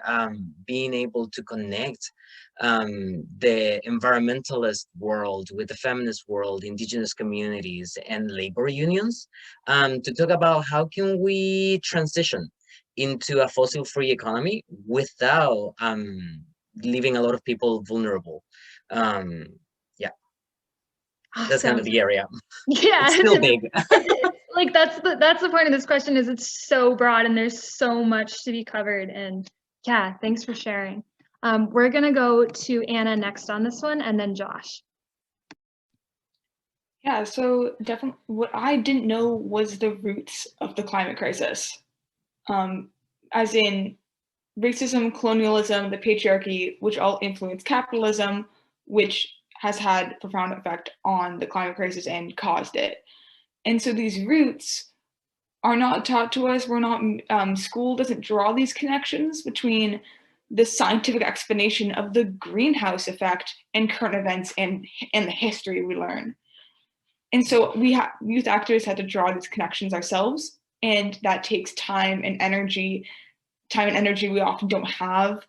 being able to connect the environmentalist world with the feminist world, indigenous communities, and labor unions to talk about how can we transition into a fossil-free economy without leaving a lot of people vulnerable. Yeah, that's kind of the area. Yeah, it's still big. Like that's the point of this question, is it's so broad and there's so much to be covered. And yeah, thanks for sharing. We're gonna go to Anna next on this one, and then Josh. Yeah, so definitely what I didn't know was the roots of the climate crisis. As in racism, colonialism, the patriarchy, which all influence capitalism, which has had profound effect on the climate crisis and caused it. And so these roots are not taught to us. We're not, school doesn't draw these connections between the scientific explanation of the greenhouse effect and current events and the history we learn. And so youth activists had to draw these connections ourselves, and that takes time and energy we often don't have.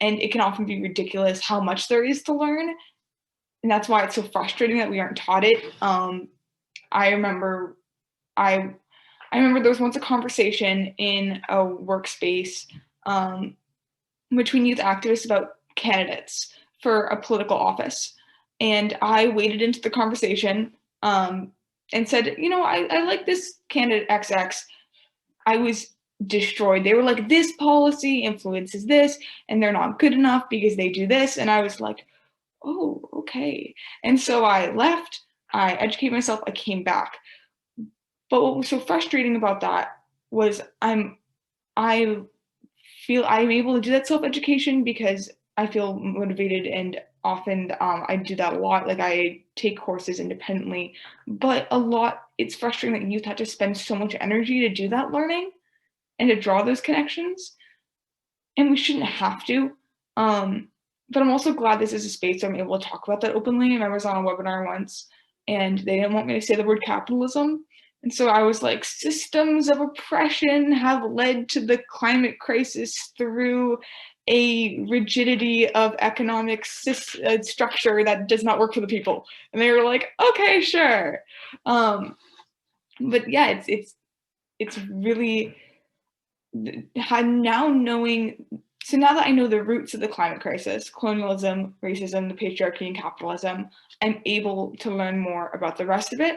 And it can often be ridiculous how much there is to learn. And that's why it's so frustrating that we aren't taught it. I remember there was once a conversation in a workspace between youth activists about candidates for a political office. And I waded into the conversation and said, I like this candidate XX. I was destroyed. They were like, this policy influences this, and they're not good enough because they do this. And I was like, oh, okay. And so I left, I educated myself, I came back. But what was so frustrating about that was I feel I'm able to do that self-education because I feel motivated, and often I do that a lot. Like I take courses independently, but it's frustrating that youth have to spend so much energy to do that learning and to draw those connections. And we shouldn't have to. But I'm also glad this is a space where I'm able to talk about that openly. I remember I was on a webinar once and they didn't want me to say the word capitalism. And so I was like, systems of oppression have led to the climate crisis through a rigidity of economic structure that does not work for the people. And they were like, okay, sure. But yeah, it's really now knowing. So now that I know the roots of the climate crisis, colonialism, racism, the patriarchy, and capitalism, I'm able to learn more about the rest of it.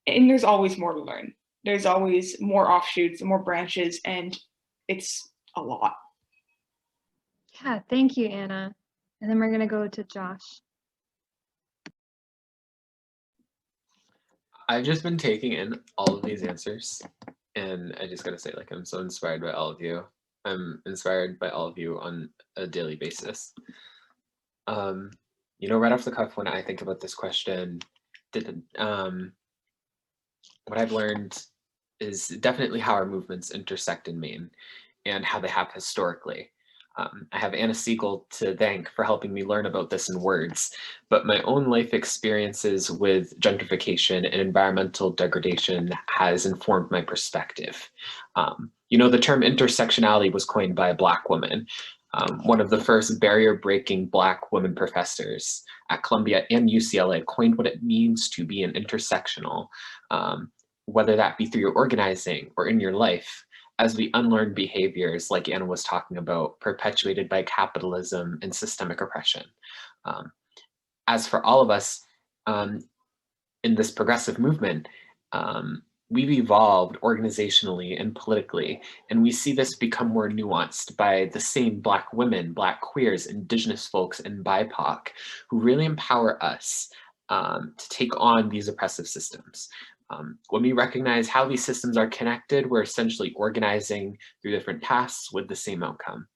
And there's always more to learn. There's always more offshoots, more branches, and it's a lot. Yeah, thank you, Anna. And then we're going to go to Josh. I've just been taking in all of these answers, and I just got to say, like, I'm so inspired by all of you. I'm inspired by all of you on a daily basis. Right off the cuff, when I think about this question, what I've learned is definitely how our movements intersect in Maine and how they have historically. I have Anna Siegel to thank for helping me learn about this in words, but my own life experiences with gentrification and environmental degradation has informed my perspective. The term intersectionality was coined by a Black woman, one of the first barrier-breaking Black women professors at Columbia and UCLA coined what it means to be an intersectional, whether that be through your organizing or in your life, as we unlearn behaviors like Anna was talking about, perpetuated by capitalism and systemic oppression. As for all of us, in this progressive movement, we've evolved organizationally and politically, and we see this become more nuanced by the same Black women, Black queers, Indigenous folks, and BIPOC who really empower us to take on these oppressive systems. When we recognize how these systems are connected, we're essentially organizing through different tasks with the same outcome.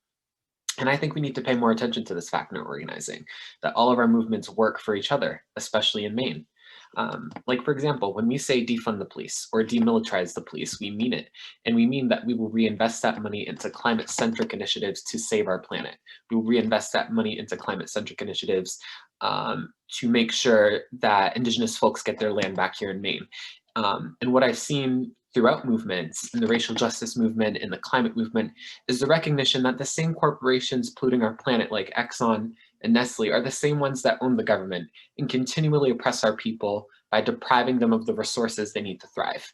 And I think we need to pay more attention to this fact in our organizing, that all of our movements work for each other, especially in Maine. Like, for example, when we say defund the police or demilitarize the police, we mean it. And we mean that we will reinvest that money into climate-centric initiatives to save our planet. We will reinvest that money into climate-centric initiatives to make sure that Indigenous folks get their land back here in Maine. And what I've seen throughout movements, in the racial justice movement, in the climate movement, is the recognition that the same corporations polluting our planet like Exxon and Nestle are the same ones that own the government and continually oppress our people by depriving them of the resources they need to thrive.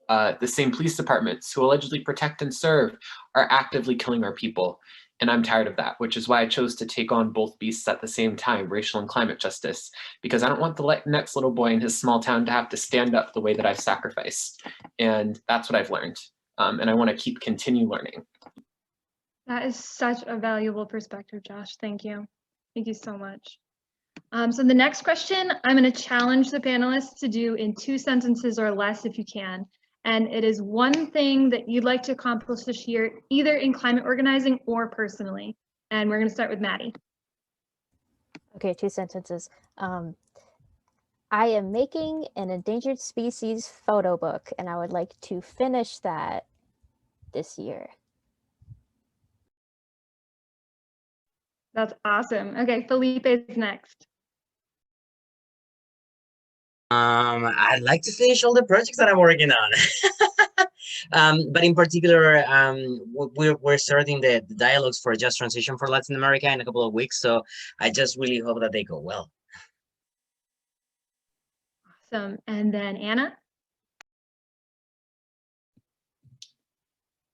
The same police departments who allegedly protect and serve are actively killing our people. And I'm tired of that, which is why I chose to take on both beasts at the same time, racial and climate justice, because I don't want the next little boy in his small town to have to stand up the way that I've sacrificed. And that's what I've learned. And I want to continue learning. That is such a valuable perspective, Josh. Thank you. Thank you so much. So the next question, I'm going to challenge the panelists to do in 2 sentences or less if you can. And it is one thing that you'd like to accomplish this year, either in climate organizing or personally. And we're going to start with Maddie. Okay, 2 sentences. I am making an endangered species photo book, and I would like to finish that this year. That's awesome. Okay, Felipe is next. I'd like to finish all the projects that I'm working on. But in particular, we're starting the dialogues for a just transition for Latin America in a couple of weeks. So I just really hope that they go well. Awesome. And then Anna?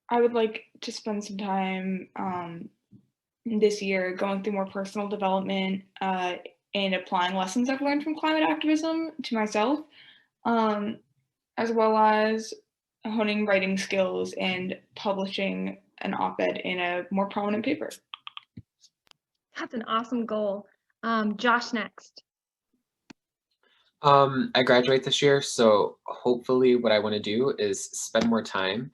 I would like to spend some time this year going through more personal development and applying lessons I've learned from climate activism to myself, as well as honing writing skills and publishing an op-ed in a more prominent paper. That's an awesome goal. Josh next. I graduate this year, so hopefully what I want to do is spend more time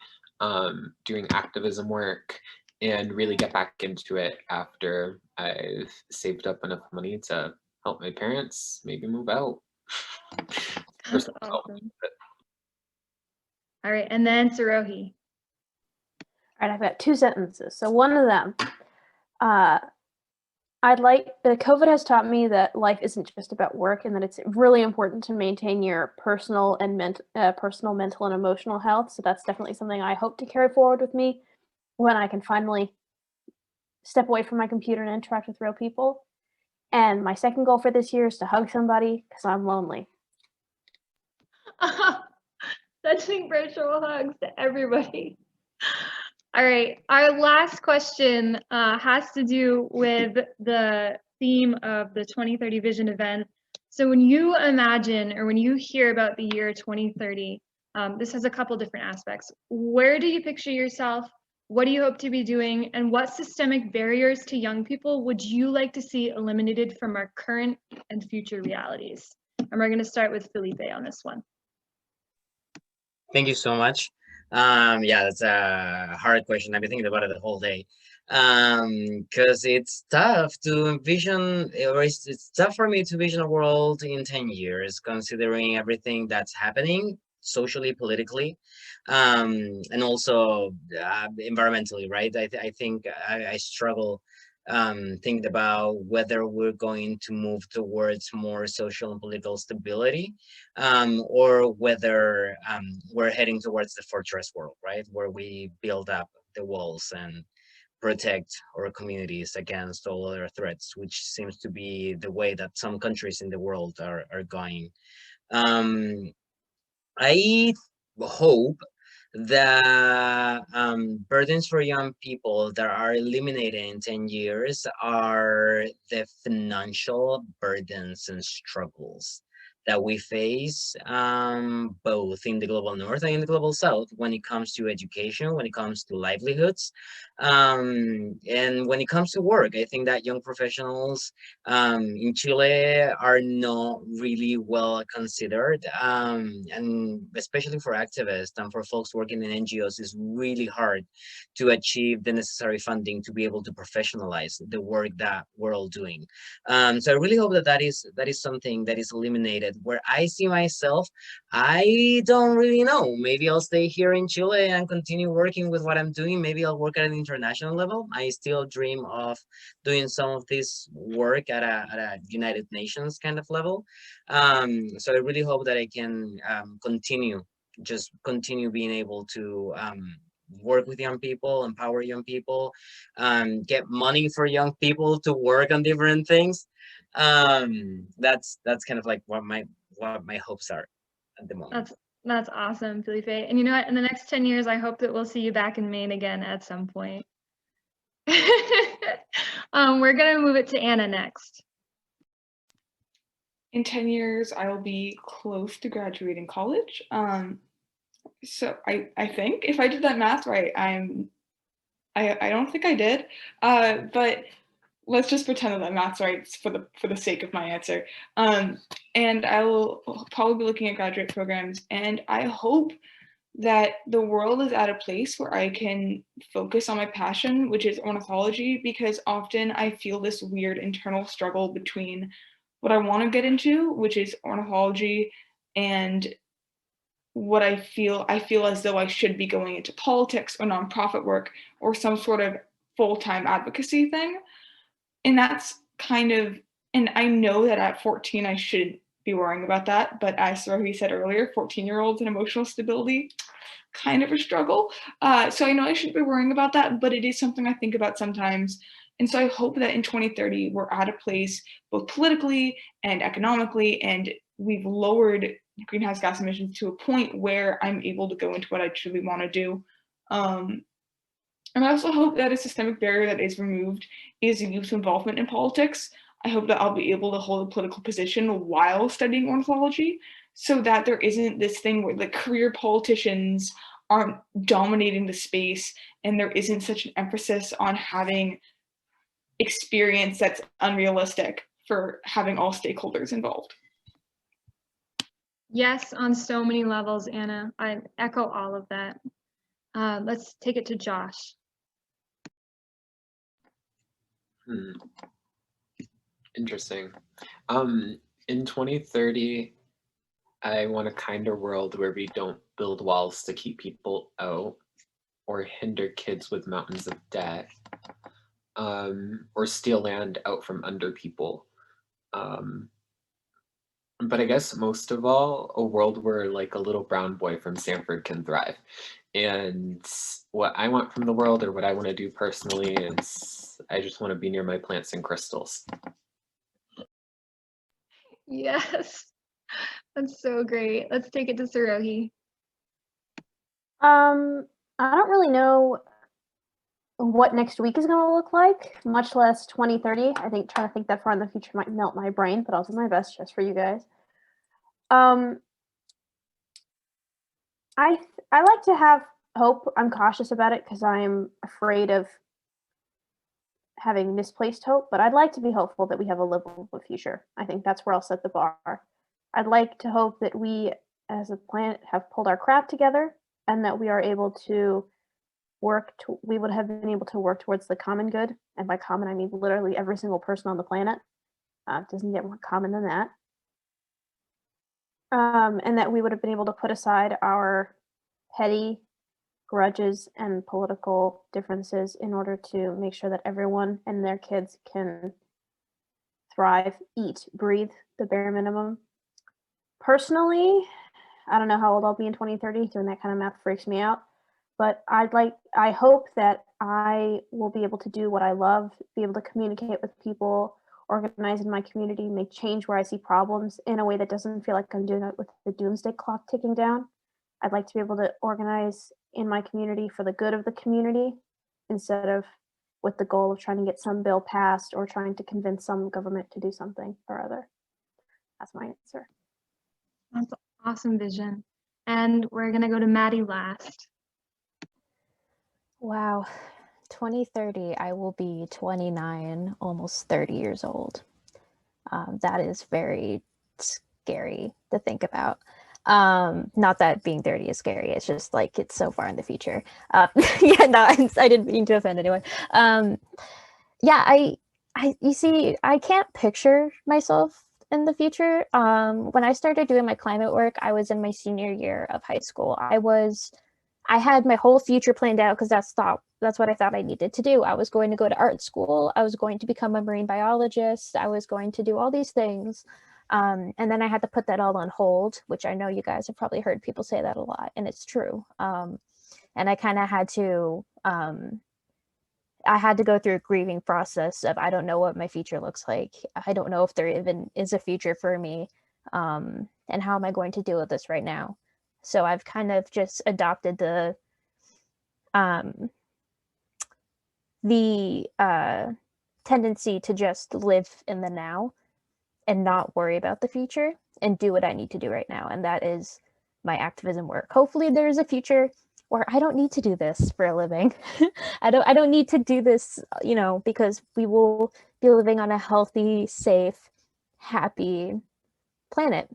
doing activism work and really get back into it after I've saved up enough money to help my parents maybe move out. That's awesome. All right, and then Sirohi. All right, I've got 2 sentences. So one of them, COVID has taught me that life isn't just about work, and that it's really important to maintain your personal, mental, and emotional health. So that's definitely something I hope to carry forward with me when I can finally step away from my computer and interact with real people. And my second goal for this year is to hug somebody because I'm lonely. Sending virtual hugs to everybody. All right, our last question has to do with the theme of the 2030 Vision event. So when you imagine or when you hear about the year 2030, this has a couple different aspects. Where do you picture yourself? What do you hope to be doing? And what systemic barriers to young people would you like to see eliminated from our current and future realities? And we're going to start with Felipe on this one. Thank you so much. Yeah, that's a hard question. I've been thinking about it the whole day. Because it's tough to envision, or it's tough for me to envision a world in 10 years, considering everything that's happening socially, politically, and also environmentally, right? I think I struggle thinking about whether we're going to move towards more social and political stability, or whether we're heading towards the fortress world, right? Where we build up the walls and protect our communities against all other threats, which seems to be the way that some countries in the world are going. I hope the burdens for young people that are eliminated in 10 years are the financial burdens and struggles that we face, both in the global north and in the global south, when it comes to education, when it comes to livelihoods, and when it comes to work. I think that young professionals in Chile are not really well considered, and especially for activists and for folks working in NGOs, it's really hard to achieve the necessary funding to be able to professionalize the work that we're all doing. So I really hope that that is something that is eliminated. Where I see myself, I don't really know. Maybe I'll stay here in Chile and continue working with what I'm doing. Maybe I'll work at an international level. I still dream of doing some of this work at a United Nations kind of level. So I really hope that I can continue being able to work with young people, empower young people, get money for young people to work on different things. That's kind of like what my hopes are at the moment. That's awesome, Felipe. And you know what? In the next 10 years, I hope that we'll see you back in Maine again at some point. We're gonna move it to Anna next. In 10 years, I will be close to graduating college. So I think if I did that math right, I don't think I did, but let's just pretend that math's right for the sake of my answer. And I will probably be looking at graduate programs, and I hope that the world is at a place where I can focus on my passion, which is ornithology, because often I feel this weird internal struggle between what I want to get into, which is ornithology, and what I feel as though I should be going into politics or nonprofit work or some sort of full-time advocacy thing. And that's kind of, and I know that at 14 I shouldn't be worrying about that, but as Sirohi said earlier, 14-year-olds and emotional stability, kind of a struggle. So I know I shouldn't be worrying about that, but it is something I think about sometimes. And so I hope that in 2030, we're at a place both politically and economically, and we've lowered greenhouse gas emissions to a point where I'm able to go into what I truly want to do. And I also hope that a systemic barrier that is removed is youth involvement in politics. I hope that I'll be able to hold a political position while studying ornithology, so that there isn't this thing where like career politicians aren't dominating the space and there isn't such an emphasis on having experience that's unrealistic for having all stakeholders involved. Yes, on so many levels, Anna. I echo all of that. Let's take it to Josh. Interesting. In 2030, I want a kinder world where we don't build walls to keep people out or hinder kids with mountains of debt, or steal land out from under people. But I guess most of all, a world where like a little brown boy from Stanford can thrive. And what I want from the world, or what I want to do personally, is I just want to be near my plants and crystals. Yes, that's so great. Let's take it to Sirohi. I don't really know what next week is going to look like, much less 2030. I think trying to think that far in the future might melt my brain, but I'll do my best just for you guys. I like to have hope. I'm cautious about it because I'm afraid of having misplaced hope, but I'd like to be hopeful that we have a livable future. I think that's where I'll set the bar. I'd like to hope that we as a planet have pulled our crap together and that we are able to we would have been able to work towards the common good. And by common, I mean literally every single person on the planet. It doesn't get more common than that. And that we would have been able to put aside our petty grudges and political differences in order to make sure that everyone and their kids can thrive, eat, breathe, the bare minimum. Personally, I don't know how old I'll be in 2030. Doing that kind of math freaks me out. But I hope that I will be able to do what I love, be able to communicate with people, organize in my community, make change where I see problems in a way that doesn't feel like I'm doing it with the doomsday clock ticking down. I'd like to be able to organize in my community for the good of the community instead of with the goal of trying to get some bill passed or trying to convince some government to do something or other. That's my answer. That's awesome vision. And we're gonna go to Maddie last. Wow. 2030, I will be 29, almost 30 years old. That is very scary to think about. Not that being 30 is scary, it's just like it's so far in the future. Yeah, no, I didn't mean to offend anyone. Yeah, you see, I can't picture myself in the future. When I started doing my climate work, I was in my senior year of high school. I had my whole future planned out because that's what I thought I needed to do. I was going to go to art school. I was going to become a marine biologist. I was going to do all these things. And then I had to put that all on hold, which I know you guys have probably heard people say that a lot, and it's true. And I kind of had to, I had to go through a grieving process of, I don't know what my future looks like. I don't know if there even is a future for me. And how am I going to deal with this right now? So I've kind of just adopted the tendency to just live in the now and not worry about the future and do what I need to do right now. And that is my activism work. Hopefully there is a future where I don't need to do this for a living. I don't need to do this, because we will be living on a healthy, safe, happy planet.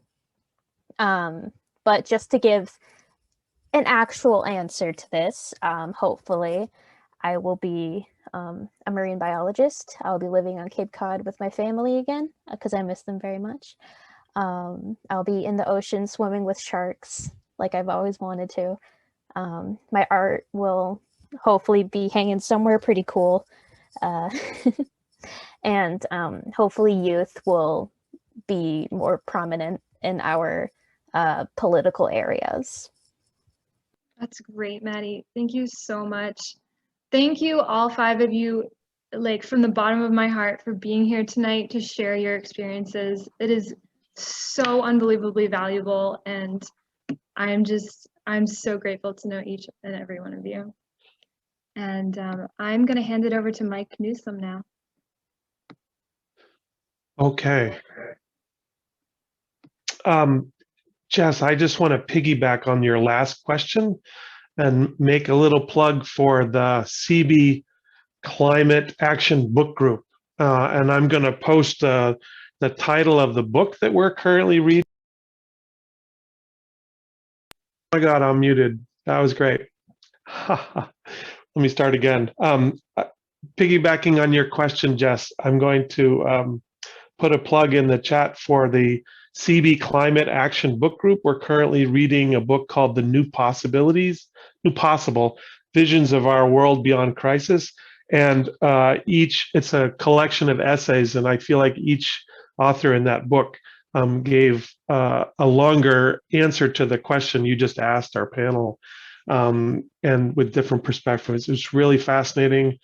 But just to give an actual answer to this, hopefully, I will be a marine biologist. I'll be living on Cape Cod with my family again because I miss them very much. I'll be in the ocean swimming with sharks like I've always wanted to. My art will hopefully be hanging somewhere pretty cool. And hopefully youth will be more prominent in our political areas. That's great, Maddie. Thank you so much. Thank you, all 5 of you, like from the bottom of my heart, for being here tonight to share your experiences. It is so unbelievably valuable, and I'm so grateful to know each and every one of you. And I'm going to hand it over to Mike Newsome now. Okay. Jess, I just want to piggyback on your last question and make a little plug for the CB Climate Action Book Group. And I'm going to post the title of the book that we're currently reading. Oh my God, I'm muted. That was great. Let me start again. Piggybacking on your question, Jess, I'm going to put a plug in the chat for the CB Climate Action Book Group. We're currently reading a book called The New Possible Visions of Our World Beyond Crisis. And it's a collection of essays, and I feel like each author in that book gave a longer answer to the question you just asked our panel, and with different perspectives. It's really fascinating.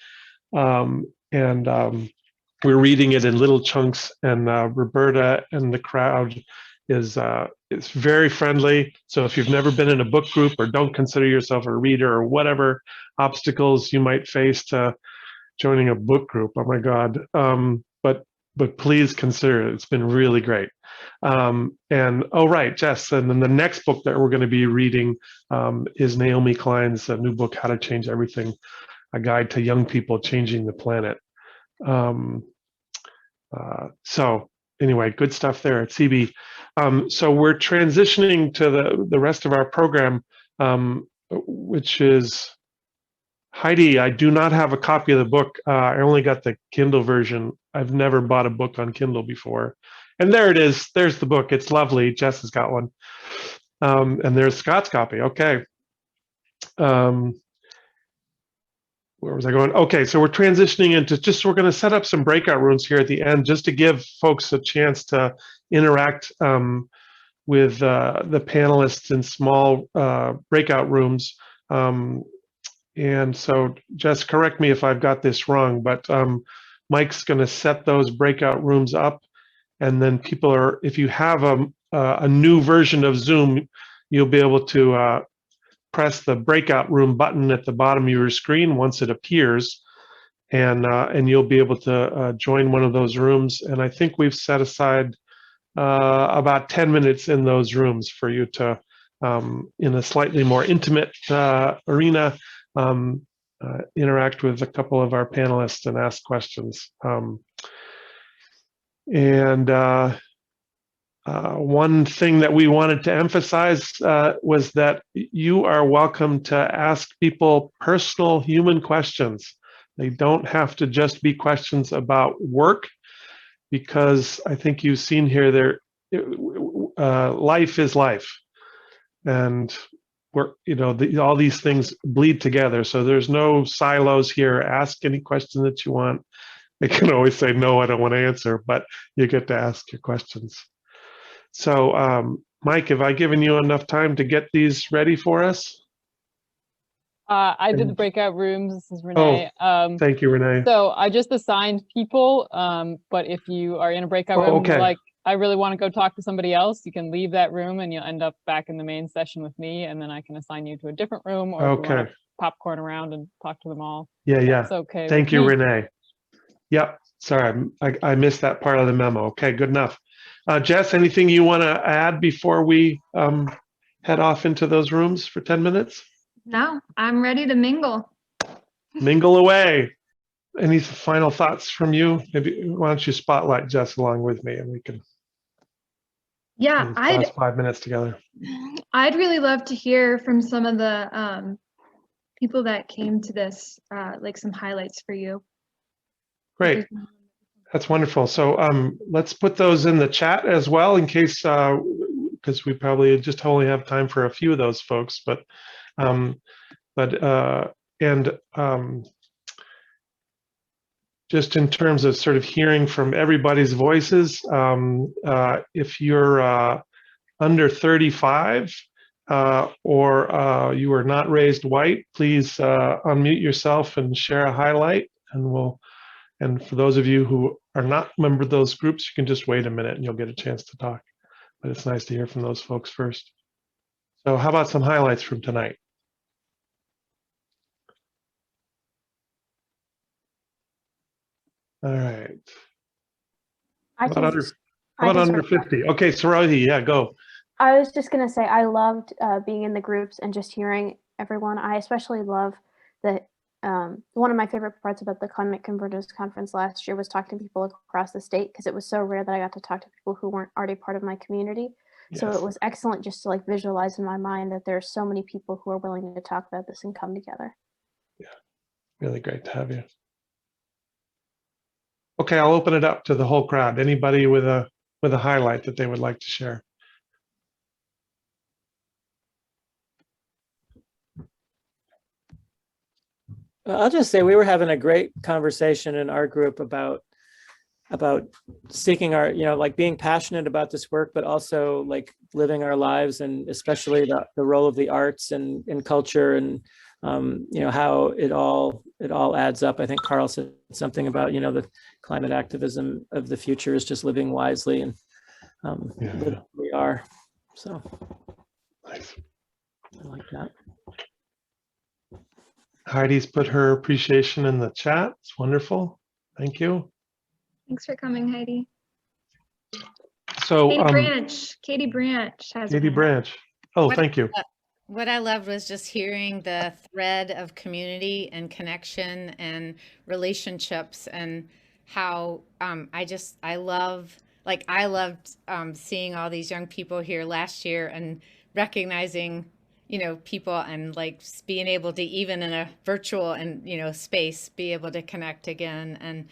We're reading it in little chunks, and Roberta and the crowd is very friendly. So if you've never been in a book group or don't consider yourself a reader or whatever obstacles you might face to joining a book group, oh my God, but please consider it. It's been really great. And oh right, Jess, and then the next book that we're going to be reading is Naomi Klein's new book, How to Change Everything, a guide to young people changing the planet. So anyway, good stuff there at CB. So we're transitioning to the rest of our program, which is Heidi. I do not have a copy of the book. I only got the Kindle version. I've never bought a book on Kindle before. And there it is. There's the book. It's lovely. Jess has got one. And there's Scott's copy. Okay. Where was I going? Okay, so we're transitioning into we're going to set up some breakout rooms here at the end just to give folks a chance to interact with the panelists in small breakout rooms. And so, Jess, correct me if I've got this wrong, but Mike's going to set those breakout rooms up, and then if you have a new version of Zoom, you'll be able to press the breakout room button at the bottom of your screen once it appears, and you'll be able to join one of those rooms. And I think we've set aside about 10 minutes in those rooms for you to, in a slightly more intimate arena, interact with a couple of our panelists and ask questions. One thing that we wanted to emphasize was that you are welcome to ask people personal human questions. They don't have to just be questions about work, because I think you've seen here life is life, and all these things bleed together. So there's no silos here. Ask any question that you want. They can always say, no, I don't want to answer, but you get to ask your questions. So, Mike, have I given you enough time to get these ready for us? I did the breakout rooms. This is Renee. Thank you, Renee. So I just assigned people, but if you are in a breakout room, and you're like, I really want to go talk to somebody else, you can leave that room and you'll end up back in the main session with me, and then I can assign you to a different room, or if you want to popcorn around and talk to them all. Yeah. It's okay. Thank you, Renee. Yep. Sorry, I missed that part of the memo. Okay, good enough. Jess, anything you want to add before we head off into those rooms for 10 minutes? No, I'm ready to mingle. Mingle away. Any final thoughts from you? Maybe why don't you spotlight Jess along with me, and we can pass 5 minutes together. I'd really love to hear from some of the people that came to this, like some highlights for you. Great. That's wonderful. So let's put those in the chat as well, in case, because we probably just only have time for a few of those folks, but just in terms of sort of hearing from everybody's voices, if you're under 35 or you are not raised white, please unmute yourself and share a highlight, and for those of you who are not member of those groups, you can just wait a minute and you'll get a chance to talk. But it's nice to hear from those folks first. So how about some highlights from tonight? All right. How about under 50? Okay, Sirohi, yeah, go. I was just going to say, I loved being in the groups and just hearing everyone. I especially love that one of my favorite parts about the Climate Convergence Conference last year was talking to people across the state, because it was so rare that I got to talk to people who weren't already part of my community. Yes. So it was excellent just to like visualize in my mind that there are so many people who are willing to talk about this and come together. Yeah, really great to have you. Okay, I'll open it up to the whole crowd. Anybody with a highlight that they would like to share? I'll just say we were having a great conversation in our group about seeking our, like being passionate about this work, but also like living our lives, and especially the role of the arts and culture, and how it all adds up. I think Carl said something about the climate activism of the future is just living wisely, and we are. So nice. I like that. Heidi's put her appreciation in the chat. It's wonderful. Thank you. Thanks for coming, Heidi. So Katie Branch has Katie Branch. Oh, thank you. What I loved was just hearing the thread of community and connection and relationships, and how I loved seeing all these young people here last year and recognizing people, and like being able to, even in a virtual and space, be able to connect again, and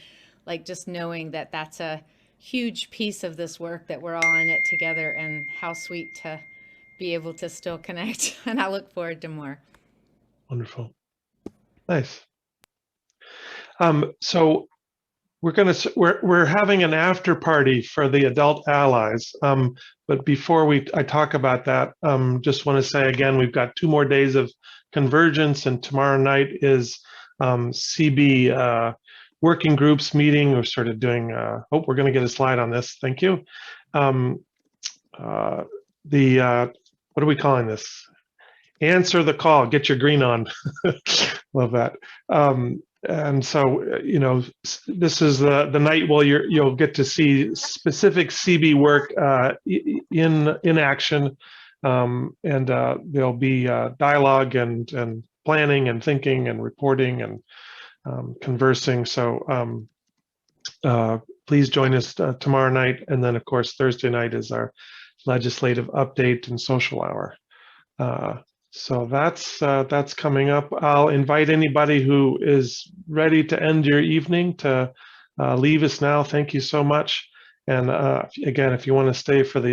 like just knowing that that's a huge piece of this work, that we're all in it together, and how sweet to be able to still connect. And I look forward to more. Wonderful. Nice. So we're having an after party for the adult allies. But before I talk about that, just want to say again, we've got 2 more days of convergence, and tomorrow night is CB working groups meeting. We're sort of doing, we're going to get a slide on this. Thank you. What are we calling this? Answer the call, get your green on. Love that. And so, this is the night where you'll get to see specific CB work in action, and there'll be dialogue and planning and thinking and reporting and conversing. So please join us tomorrow night, and then of course Thursday night is our legislative update and social hour. So that's coming up. I'll invite anybody who is ready to end your evening to leave us now. Thank you so much. And again, if you want to stay for the